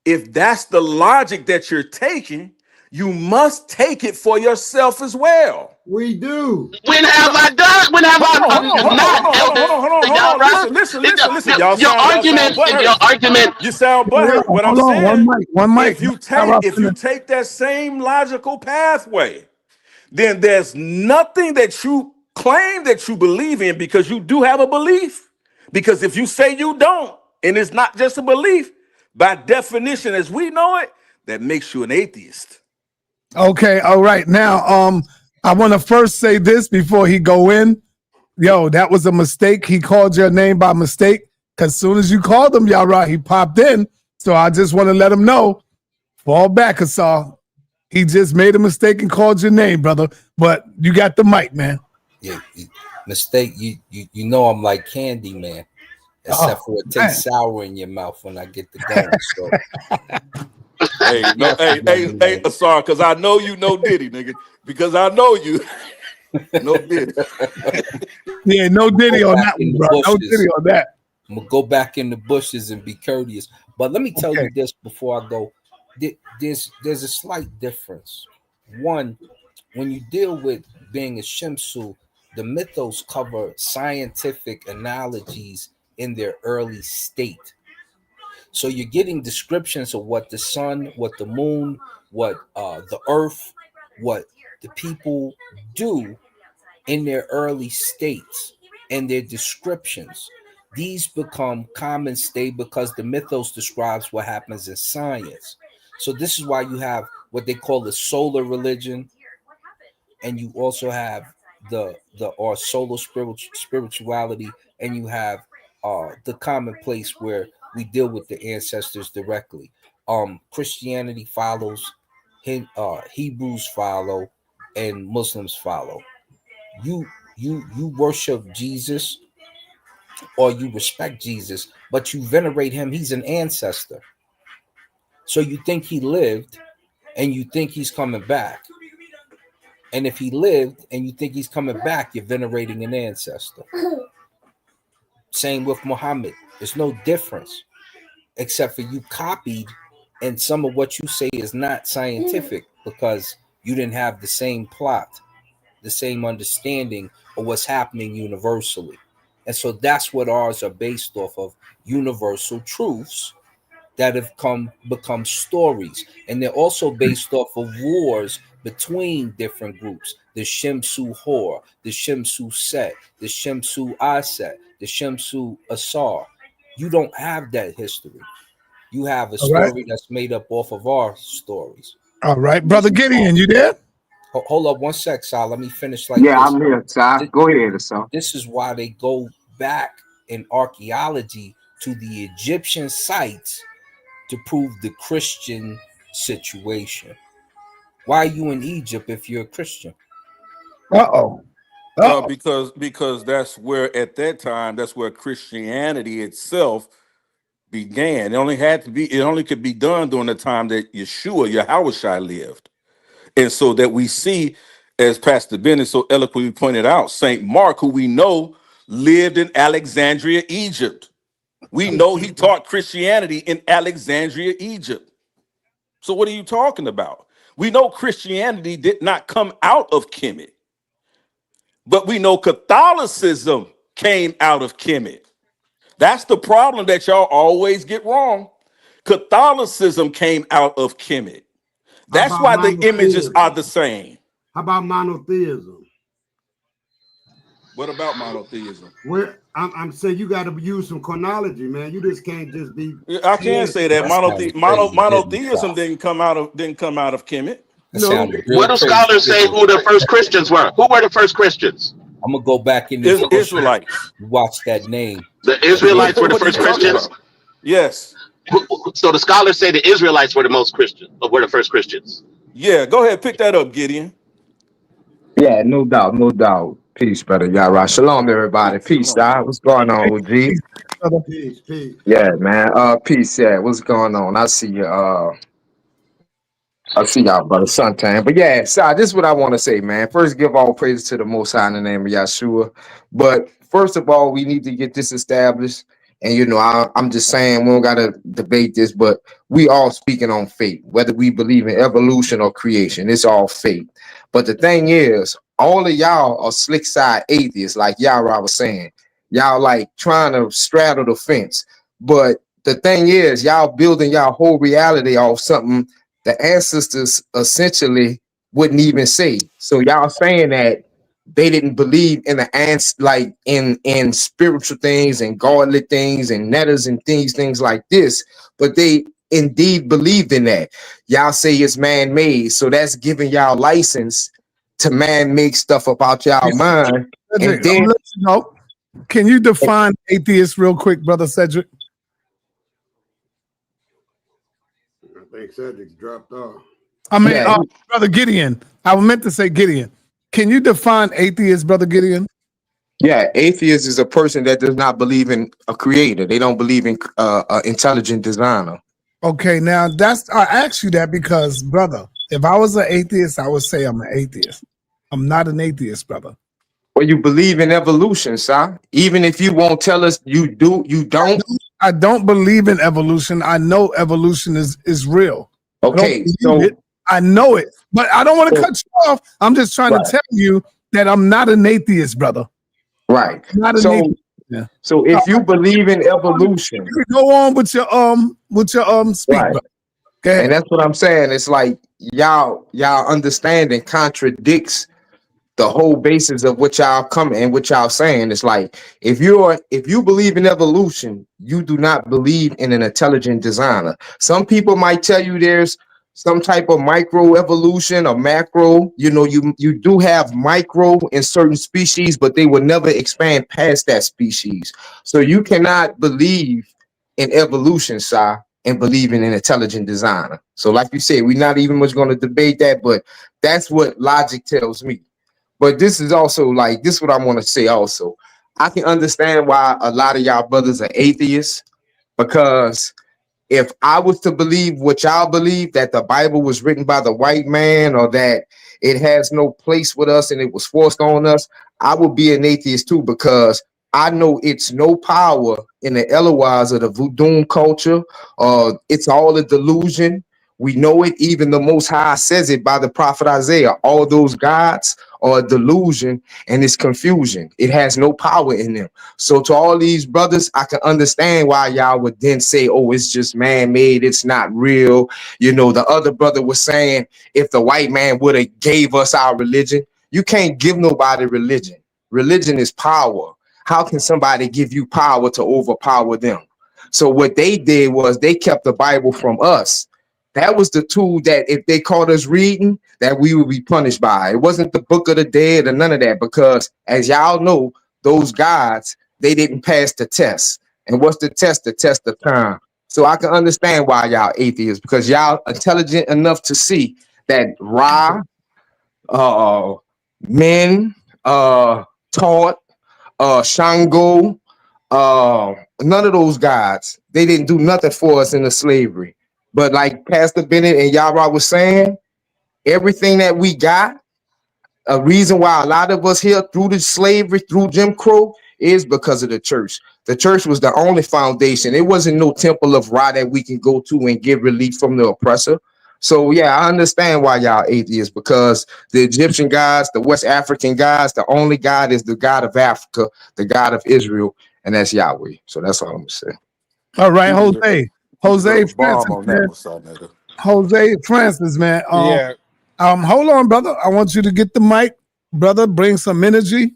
if that's the logic that you're taking, you must take it for yourself as well. We do. When have I done? When have Hold I on, hold on, hold on, not, hold on, hold on, Elder hold on, hold on, hold on. Yara? Listen. Y'all sound Your butthurt. argument. You sound Hold butthurt. What I'm on, saying, one mic. if you take that same logical pathway, then there's nothing that you claim that you believe in because you do have a belief. Because if you say you don't, and it's not just a belief, by definition, as we know it, that makes you an atheist. Okay, all right. Now, I want to first say this before he go in. Yo, that was a mistake. He called your name by mistake. Cause soon as you called him, Yara, he popped in. So I just want to let him know. Fall back, Asar. He just made a mistake and called your name, brother. But you got the mic, man. Yeah, mistake. You know I'm like candy, man. Except for it tastes sour in your mouth when I get the going. So hey, Asar, because I know you know Diddy, nigga. Because I know you. No Diddy. Yeah, no Diddy on that one, bro. No Diddy on that. I'm gonna go back in the bushes and be courteous. But let me tell you this before I go. There's a slight difference. One, when you deal with being a Shimsu, the mythos cover scientific analogies in their early state. So you're getting descriptions of what the sun, what the moon, what the earth, what the people do in their early states and their descriptions. These become common state because the mythos describes what happens in science. So this is why you have what they call the solar religion, and you also have the or solar spirituality, and you have the commonplace where we deal with the ancestors directly. Christianity follows, Hebrews follow, and Muslims follow. You worship Jesus or you respect Jesus, but you venerate him. He's an ancestor. So you think he lived and you think he's coming back. And if he lived and you think he's coming back, you're venerating an ancestor. Same with Muhammad. There's no difference except for you copied, and some of what you say is not scientific because you didn't have the same plot, the same understanding of what's happening universally. And so that's what ours are based off of, universal truths that have become stories. And they're also based off of wars between different groups. The Shimsu Hor, the Shimsu Set, the Shimsu Aset, the Shimsu Asar. You don't have that history. You have a story that's made up off of our stories. All right, brother Gideon, you there? Hold up one sec, Sal. Let me finish like this. I'm here, Sal. Go ahead, Sal. This is why they go back in archaeology to the Egyptian sites to prove the Christian situation. Why are you in Egypt if you're a Christian? Because that's where at that time that's where Christianity itself began. It only could be done during the time that Yahweh lived. And so that we see, as Pastor Bennett so eloquently pointed out, St. Mark, who we know lived in Alexandria, Egypt. We know he taught Christianity in Alexandria, Egypt. So what are you talking about? We know Christianity did not come out of Kemet, but we know Catholicism came out of Kemet. That's the problem that y'all always get wrong. Catholicism came out of Kemet. That's why the images are the same. How about monotheism? What about monotheism? I'm saying you got to use some chronology, man. You just can't just be. I can't say that monotheism didn't come out of Kemet. No. What do scholars say who the first Christians were? Who were the first Christians? I'm gonna go back in the Israelites. Watch that name. The Israelites were the first Christians. Yes. So the scholars say the Israelites were the first Christians. Yeah, go ahead, pick that up, Gideon. Yeah, no doubt. Peace, brother Yara. Shalom, everybody. Peace, dog. What's going on, OG? Peace. Yeah, man. Peace. Yeah, what's going on? I see you. I see y'all, brother Suntan. But yeah, so this is what I want to say, man. First, give all praise to the Most High in the name of Yahshua. But first of all, we need to get this established. And I'm just saying we don't gotta debate this, but we all speaking on faith, whether we believe in evolution or creation. It's all faith. But the thing is, all of y'all are slick side atheists, like Yara was saying. Y'all like trying to straddle the fence. But the thing is, y'all building y'all whole reality off something the ancestors essentially wouldn't even say. So y'all saying that they didn't believe in the ants, like in spiritual things and godly things and netters and things like this, but they indeed believed in that. Y'all say it's man-made, so that's giving y'all license to man-make stuff about y'all mind. Cedric, And then I'm letting you know. Can you define atheist real quick, brother Cedric? I think Cedric's dropped off. I mean, brother Gideon. I meant to say Gideon. Can you define atheist, brother Gideon? yeah, atheist is a person that does not believe in a creator. They don't believe in an intelligent designer. Okay, now I asked you that because, brother, if I was an atheist, I would say I'm an atheist. I'm not an atheist, brother. Well, you believe in evolution, sir. Even if you won't tell us you do, you don't. I don't believe in evolution. I know evolution is real. Okay, so I know it, but I don't want to cut you off. I'm just trying to tell you that I'm not an atheist, brother. Right. Not an atheist. Yeah. So if you believe in evolution, go on with your speak, right. brother. Okay. And that's what I'm saying. It's like y'all understanding contradicts the whole basis of what y'all coming and what y'all saying. It's like if you believe in evolution, you do not believe in an intelligent designer. Some people might tell you there's some type of micro evolution or macro. You do have micro in certain species, but they will never expand past that species. So you cannot believe in evolution, sir, and believe in an intelligent designer. So like you said, we're not even much going to debate that, but that's what logic tells me. But this is also like this is what I want to say also. I can understand why a lot of y'all brothers are atheists, because if I was to believe what y'all believe, that the Bible was written by the white man or that it has no place with us and it was forced on us, I would be an atheist too, because I know it's no power in the Eloise of the voodoo culture. It's all a delusion. We know it. Even the Most High says it by the prophet Isaiah. All those gods are a delusion and it's confusion. It has no power in them. So to all these brothers, I can understand why y'all would then say, oh, it's just man-made, it's not real. The other brother was saying, if the white man would have gave us our religion, you can't give nobody religion. Religion is power. How can somebody give you power to overpower them? So what they did was they kept the Bible from us. That was the tool that if they caught us reading, that we would be punished by. It wasn't the book of the dead or none of that, because as y'all know, those gods, they didn't pass the test. And what's the test? The test of time. So I can understand why y'all atheists, because y'all intelligent enough to see that Ra, men, taught, Shango, none of those gods, they didn't do nothing for us in the slavery. But like Pastor Bennett and Yara was saying, everything that we got, a reason why a lot of us here through the slavery, through Jim Crow, is because of the church. The church was the only foundation. It wasn't no temple of Ra that we can go to and get relief from the oppressor. So yeah, I understand why y'all atheists, because the Egyptian gods, the West African gods, the only God is the God of Africa, the God of Israel, and that's Yahweh. So that's all I'm gonna say. All right, Jose Francis, on man. that one, son. Jose Francis, man. Yeah. Hold on, brother. I want you to get the mic, brother. Bring some energy.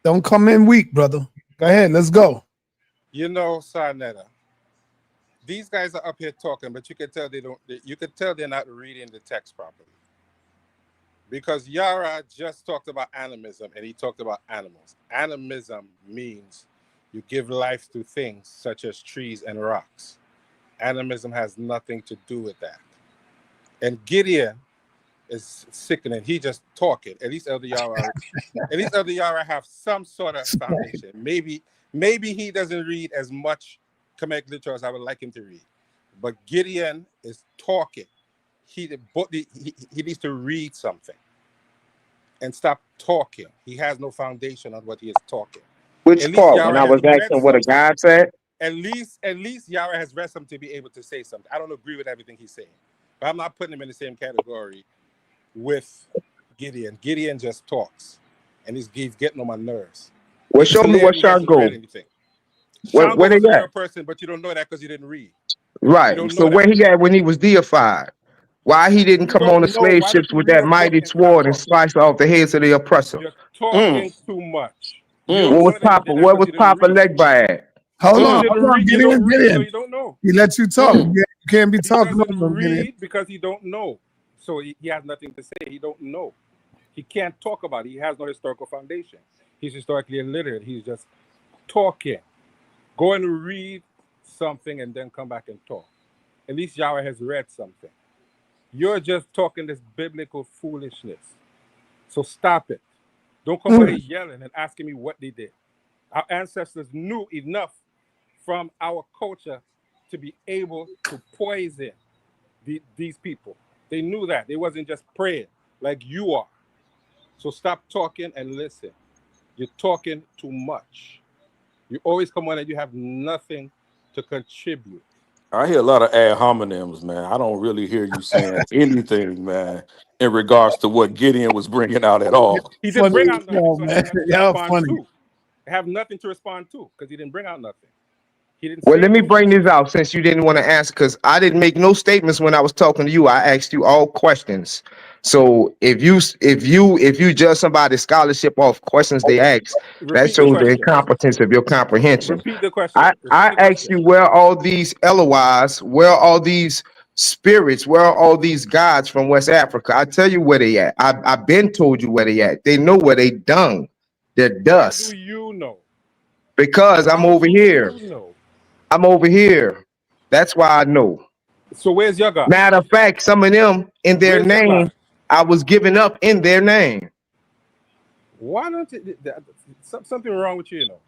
Don't come in weak, brother. Go ahead. Let's go. Sarnetta, these guys are up here talking, but you can tell they don't. You can tell they're not reading the text properly. Because Yara just talked about animism, and he talked about animals. Animism means you give life to things such as trees and rocks. Animism has nothing to do with that. And Gideon is sickening. He just talking. At least Elder Yara have some sort of foundation. Maybe he doesn't read as much Kemetic literature as I would like him to read. But Gideon is talking. He needs to read something and stop talking. He has no foundation on what he is talking. Which part? When I was asking what a God said? At least Yara has read something to be able to say something. I don't agree with everything he's saying, but I'm not putting him in the same category with Gideon. Gideon just talks, and he's getting on my nerves. Well, show me where Clearly Sean hasn't read go. anything. Where Shango they was a at? real person, but you don't know that because you didn't read. You Right. don't So know where that. he at when he was deified? Why he didn't You come on the don't know. slave Why ships don't you with read that a book mighty and stop sword and talking? slice off the heads of the oppressor? You're talking too much. You What don't was know that he Papa? did that What because was you didn't Papa read. Legba at? Hold Because you on, didn't hold on, read. You get don't in, get read, so in. you don't know. He let you talk. You can't be He talking doesn't over him. Get in. read because he don't know. So he has nothing to say. He don't know. He can't talk about it. He has no historical foundation. He's historically illiterate. He's just talking. Go and read something and then come back and talk. At least Yahweh has read something. You're just talking this biblical foolishness. So stop it. Don't come out here yelling and asking me what they did. Our ancestors knew enough from our culture to be able to poison these people. They knew that. They wasn't just praying like you are. So stop talking and listen. You're talking too much. You always come on and you have nothing to contribute. I hear a lot of ad hominems, man. I don't really hear you saying anything, man, in regards to what Gideon was bringing out at all. He didn't Funny bring as out nothing, hell, so I man. have nothing to Y'all respond funny. to. I have nothing to respond to because he didn't bring out nothing. He didn't Well, say let me anything. bring this out since you didn't want to answer, because I didn't make no statements when I was talking to you. I asked you all questions. So if you judge somebody's scholarship off questions they ask, that Repeat the shows the question. incompetence of your comprehension. Repeat the I question. Repeat I the asked question. you where all these Eloahs, where all these spirits, where are all these gods from West Africa? I tell you where they at. I've been told you where they at. They know where they dung. They're How do dust. you know? Because I'm How over do here. you know? I'm over here. That's why I know. So where's your God? Matter of fact, some of them in their Where's your name, God? I was giving up in their name. Why don't you? Something wrong with you, you know?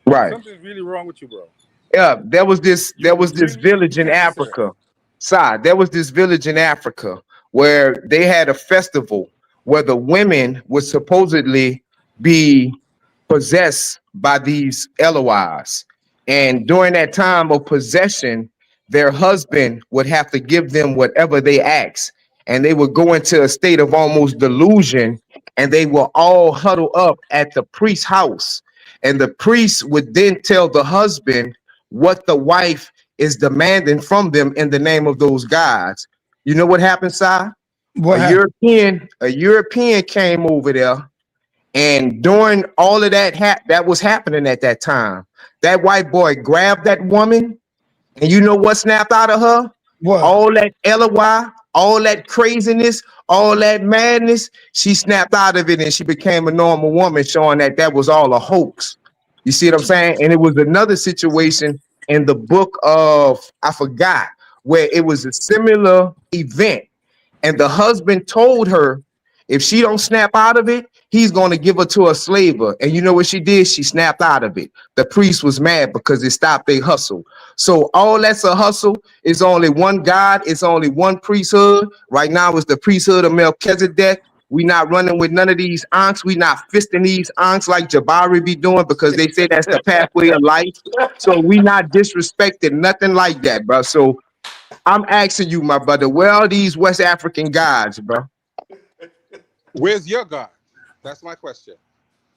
Right. Something's really wrong with you, bro. Yeah, there was this You really village in can't serve. Africa. Side, there was this village in Africa where they had a festival where the women would supposedly be possessed by these Eloahs. And during that time of possession, their husband would have to give them whatever they asked. And they would go into a state of almost delusion, and they will all huddle up at the priest's house. And the priest would then tell the husband what the wife is demanding from them in the name of those gods. You know what happened, Si? What happened? A European came over there, and during all of that was happening at that time, that white boy grabbed that woman, and you know what snapped out of her? What? All that LOI, all that craziness, all that madness, she snapped out of it and she became a normal woman, showing that that was all a hoax. You see what I'm saying? And it was another situation in the book of, I forgot, where it was a similar event. And the husband told her, if she don't snap out of it, he's going to give her to a slaver. And you know what she did? She snapped out of it. The priest was mad because it stopped their hustle. So all that's a hustle. It's only one God. It's only one priesthood. Right now it's the priesthood of Melchizedek. We not running with none of these ankhs. We not fisting these ankhs like Jabari be doing, because they say that's the pathway of life. So we not disrespecting nothing like that, bro. So I'm asking you, my brother, where are these West African gods, bro? Where's your God? That's my question.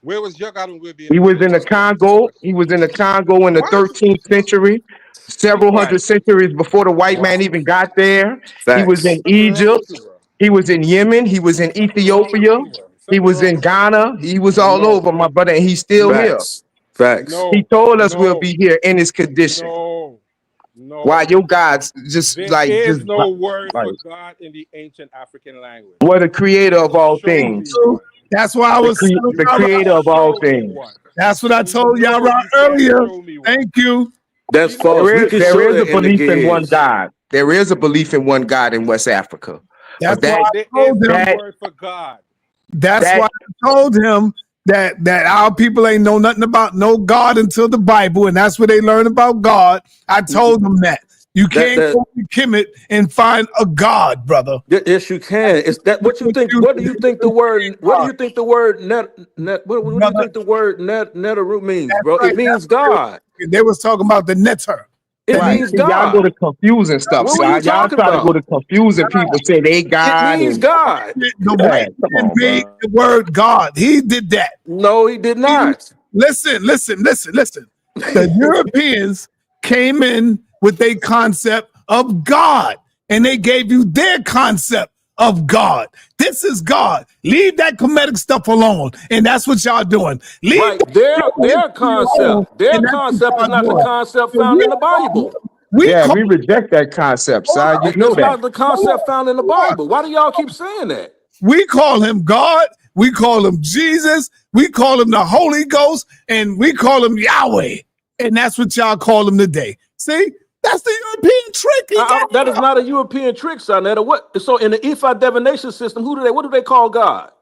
Where was your God when we were being He was in the indigenous? Congo. He was in the Congo in the What? 13th century, Be several hundred quiet. centuries before the white man Wow. even got there. He was in Facts. Something wrong Egypt. with you, bro. He was in Yemen. He was in Something wrong with Ethiopia. you, bro. He Something was wrong in with you. Ghana. He was all No. over, my brother, and he's still here. No. Facts. Facts. He No. told us we'll No. be here in his condition. No. Why No. your gods just There like is no word like for God in the ancient African language. what the creator of all Show things, me one. That's why I was telling the y'all. creator of all Show me things. one. That's what I And you told know y'all you can't earlier. show me one. Thank you. That's You know false. you We can't can show There show is me a that in one. the belief in one Giz. God. There is a belief in one God in West Africa. That's But why I There is told no him. word for God. That's why I told him that our people ain't know nothing about no God until the Bible, and that's where they learn about God. I told them that you can't That go to Kemet and find a God, brother. yes, you can. Is that what you think? What do you think the word? What do you think the word net? What do you Brother, think the word net netaru means, that's bro? right. It means God. They was talking about the netter. It Right. means See, y'all go to God. confusing stuff, What were you son. Y'all talking try to go to about? confusing people, say they It God means and God. The yeah, white come man on, made bro. the word God. He did that. No, he did not. Listen. The Europeans came in with a concept of God, and they gave you their concept of God. This is God. Leave that comedic stuff alone, and that's what y'all doing. Leave Right. Their alone, concept. Their and that's what concept is y'all not the doing. concept So found in the Bible. we Yeah, call we reject that concept, hold son. You up, know It's that. not the concept found in the Bible. Why do y'all keep saying that? we call him God. We call him Jesus. We call him the Holy Ghost, and we call him Yahweh. And that's what y'all call him today. See, that's the European trick. He got That is not a European trick, Sonetta. What? So in the Ephod divination system, what do they call God?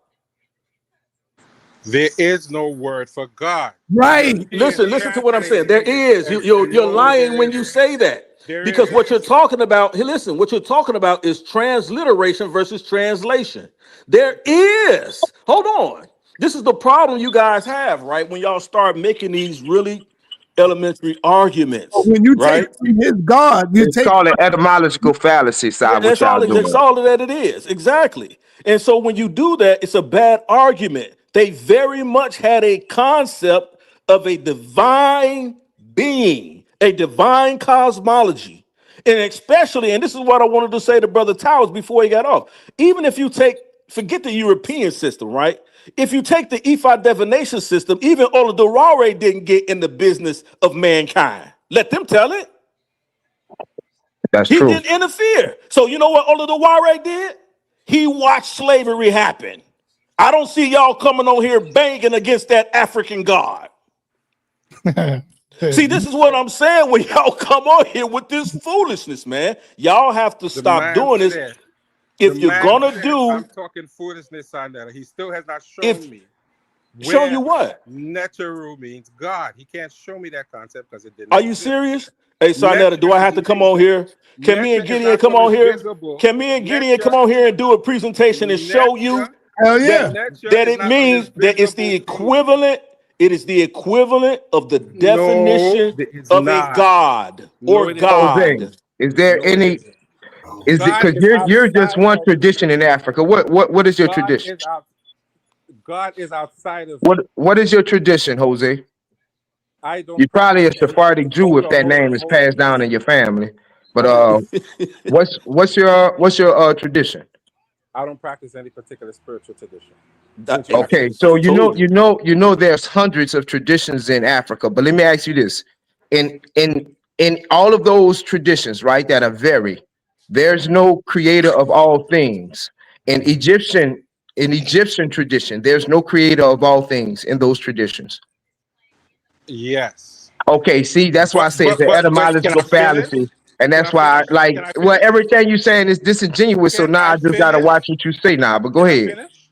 There is no word for God. The right. Europeans Listen to what I'm saying. There translated it, is. and You're no, lying there when you isn't. say that. There Because is. what you're talking about, hey, listen, what you're talking about is transliteration versus translation. There is. Hold on. This is the problem you guys have, right? When y'all start making these really elementary arguments, When you take right? from his God, you It's take called an etymological fallacy, Yeah, side, what y'all that's doing. all that it is. Exactly. And so when you do that, it's a bad argument. They very much had a concept of a divine being, a divine cosmology. And especially, and this is what I wanted to say to Brother Towers before he got off. Even if you forget the European system, right? If you take the Ephod divination system, even Olodorare didn't get in the business of mankind. Let them tell it. That's He true. didn't interfere. So you know what Olodoware did? He watched slavery happen. I don't see y'all coming on here banging against that African God. See, this is what I'm saying when y'all come on here with this foolishness, man. Y'all have to The stop man doing this. said, the If you're man gonna said, do, I'm talking foolishness on that. He still has not shown if me show you where what? Neteru means God. He can't show me that concept because it didn't Are you exist. serious? Hey, Sonetta, do I Netta have to come on here? Can me and Netta is Gideon not come only on here? visible. Can me and Gideon come Netta, on here and do a presentation and show you Netta, Hell that yeah. Netta that is it not only means that it's the visible being. equivalent? It is the equivalent of the No, definition it is of a not. god or No, it isn't. Jose, God. is there No, it any isn't. is it God because is you're just outside one of tradition in Africa? What is your God tradition? is out. God is outside of me. What is your tradition, Jose? I don't You're probably practice a any. Sephardic Jew Hold if on, that hold on, name is hold on. passed down in your family. But I don't. what's your tradition? I don't practice any particular spiritual tradition. That- Since you hey, asked me Okay, the so I question, told you. there's hundreds of traditions in Africa, but let me ask you this. In all of those traditions, right, that are varied, there's no creator of all things. In Egyptian tradition, there's no creator of all things in those traditions. yes, Okay, see, that's why I say it's an but can I etymological finish? fallacy. And Can I that's why, finish? like, Can I well, finish? everything you're saying is disingenuous. So Can now I I just gotta finish? watch what you say now. But go Can I ahead. finish?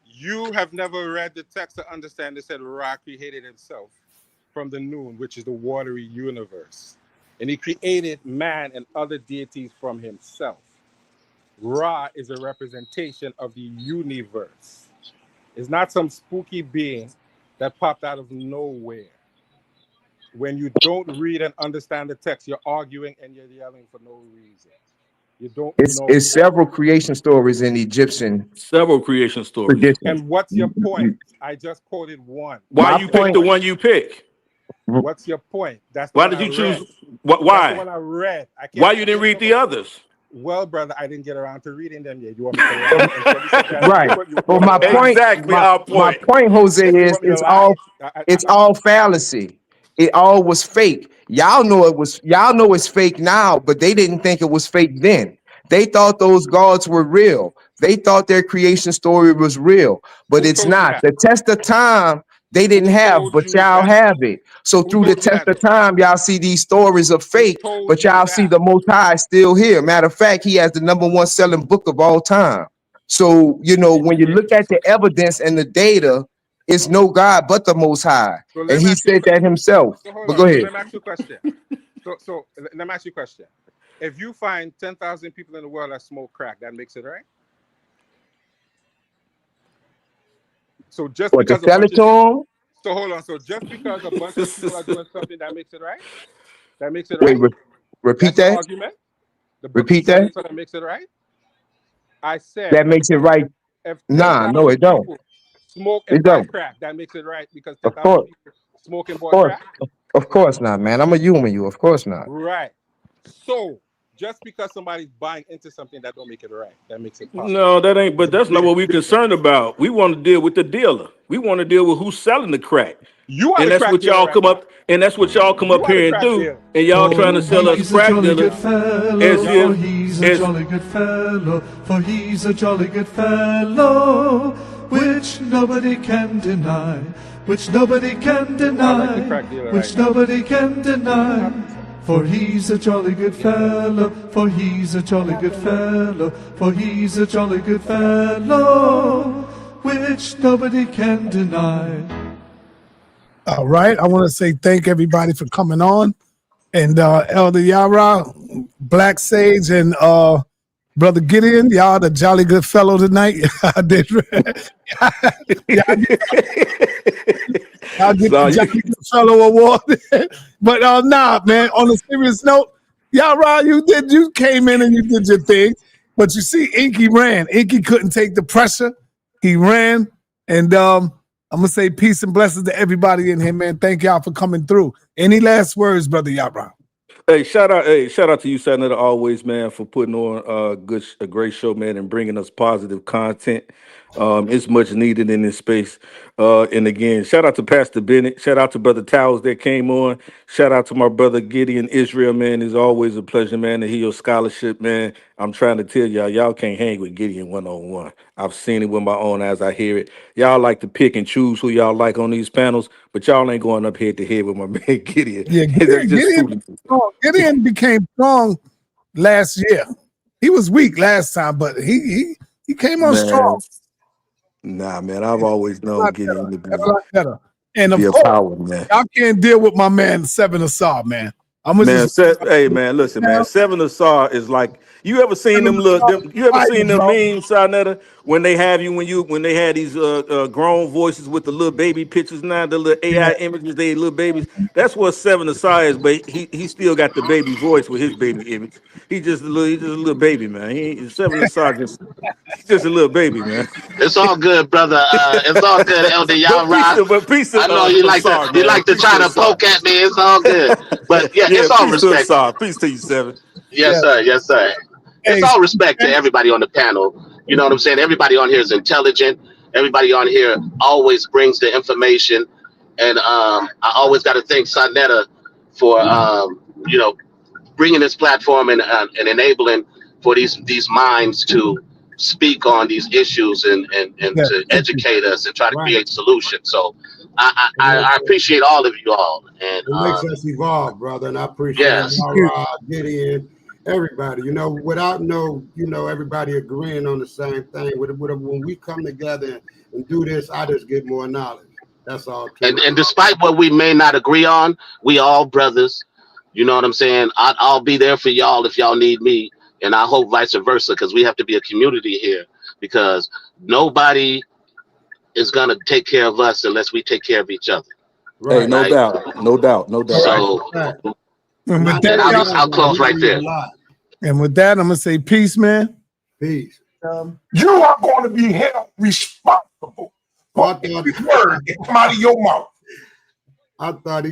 You have never read the text to understand. It said Ra created himself from the noon, which is the watery universe, and he created man and other deities from himself. Ra is a representation of the universe. It's not some spooky being that popped out of nowhere. When you don't read and understand the text, you're arguing and you're yelling for no reason. You don't know. It's several creation stories in Egyptian Several creation stories. tradition. And what's your point? I just quoted one. Why My What's you your pick point, the point? one you pick? What's your point? That's the Why one did I you choose? read. That's the Why? one I read. I Why can't. you I didn't can't read come the up. others? Well, brother, I didn't get around to reading them yet. You want me to lie? And so you said that right? you But want me to lie? Exactly our my point. point, Jose, You is want me to lie? it's all fallacy. It all was fake. Y'all know it's fake now, but they didn't think it was fake then. They thought those gods were real. They thought their creation story was real, but Who it's told you not. that? The test of time they didn't Who have, told but you y'all that? have it. So Who through the told you test that? of time, y'all see these stories of Who fake, told but you y'all see that? the Most High still here. Matter of fact, he has the #1 selling book of all time. So, when you look at the evidence and the data, it's no God but the Most High. So let And me he ask you. said that himself. So hold But go on. So ahead. let me ask you a question. So let me ask you a question. If you find 10,000 people in the world that smoke crack, that makes it right. So just What, to because a sell it bunch to of him? So hold on. So just because a bunch of people are doing something, that makes it right? That makes it Wait, right? repeat That's your that. argument? The book is Repeat telling that. you so that makes it right? I said, That makes it right. if Nah, no, 10,000 it don't. people smoke and It buy don't. crack, that makes it right because Of 10,000 course, people smoke and of bought course, crack? of course not, man. I'm a human. You, of course not. Right. So just because somebody's buying into something, that don't make it right. That makes it possible. No, that ain't. But that's not what we're concerned about. We want to deal with the dealer. We want to deal with who's selling the crack, You are and the that's crack what dealer y'all right come now. up. And that's what y'all come You up are the here and crack do. dealer. And y'all trying to sell us He's a crack jolly dealers good fellow, as Y'all, for if he's a as jolly good fellow, for he's a jolly good fellow, which nobody can deny, which nobody can you are like the deny, crack dealer right which now. nobody can deny. For he's a jolly good fellow, for he's a jolly good fellow, for he's a jolly good fellow, which nobody can deny. All right. I want to say thank everybody for coming on. And Elder Yara, Black Sage, and Brother Gideon, y'all the jolly good fellow tonight. Y'all did. Y'all get so the you, jolly good fellow award. But nah, man, on a serious note, Yara, you came in and you did your thing. But you see, Inky ran. Inky couldn't take the pressure. He ran. And I'm gonna say peace and blessings to everybody in here, man. Thank y'all for coming through. Any last words, Brother Yara? Hey, shout out to you, Senator, always, man, for putting on a great show, man, and bringing us positive content. It's much needed in this space. And again, shout out to Pastor Bennett. Shout out to Brother Towers that came on. Shout out to my brother Gideon Israel, man. It's always a pleasure, man, to hear your scholarship, man. I'm trying to tell y'all can't hang with Gideon one-on-one. I've seen it with my own eyes. I hear it. Y'all like to pick and choose who y'all like on these panels, but y'all ain't going up head to head with my man Gideon. Yeah, That's just Gideon, foolish. Gideon became strong last year. He was weak last time, but he came on strong. Man, nah, man. I've always A known lot Gideon to better, a lot better. And be of a course, power, man. y'all can't deal with my man Seven Asar, man. I'm gonna Man, just hey, man, listen, man. Seven Asar is like you ever seen Seven them look? Asar Them, you ever fire, seen them bro. memes, Sarnetta, when they have you when they had these grown voices with the little baby pictures now, the little Yeah, AI images, they little babies. That's what Seven Asar is, but he still got the baby voice with his baby image. He's just a little baby, man. Seven Asar he's just a little baby, man. It's all good, brother. It's all good, Elder Yara. But peace I to know you like to Asar, man. Peace try to to Asar. poke at me. It's all good, but yeah, Yeah, it's all peace to respect. Asar. Peace to you, Seven. Yes, yeah. sir. Yes, sir. It's Hey, all respect to everybody on the panel. You know what I'm saying? Everybody on here is intelligent. Everybody on here always brings the information, and I always got to thank Sonetta for bringing this platform and enabling for these minds to speak on these issues and yeah, to thank you. educate us and try to Right. create solutions. So It makes I us, appreciate all of you all, and it makes us evolve, brother. And I appreciate yes, Thank you. Yara, Gideon, everybody. Without everybody agreeing on the same thing. When we come together and do this, I just get more knowledge. That's all to it. and despite what we may not agree on, we all brothers. You know what I'm saying? I'll be there for y'all if y'all need me, and I hope vice versa, because we have to be a community here. Because nobody is gonna take care of us unless we take care of each other, Hey, Right. no right? doubt, no doubt, no All doubt. right. So, Right. And And I with that, and know y'all, I'll God, close he right read a there. lot. and with that, I'm gonna say peace, man. Peace. You are going to be held responsible for I every word that come out of your mouth. thought he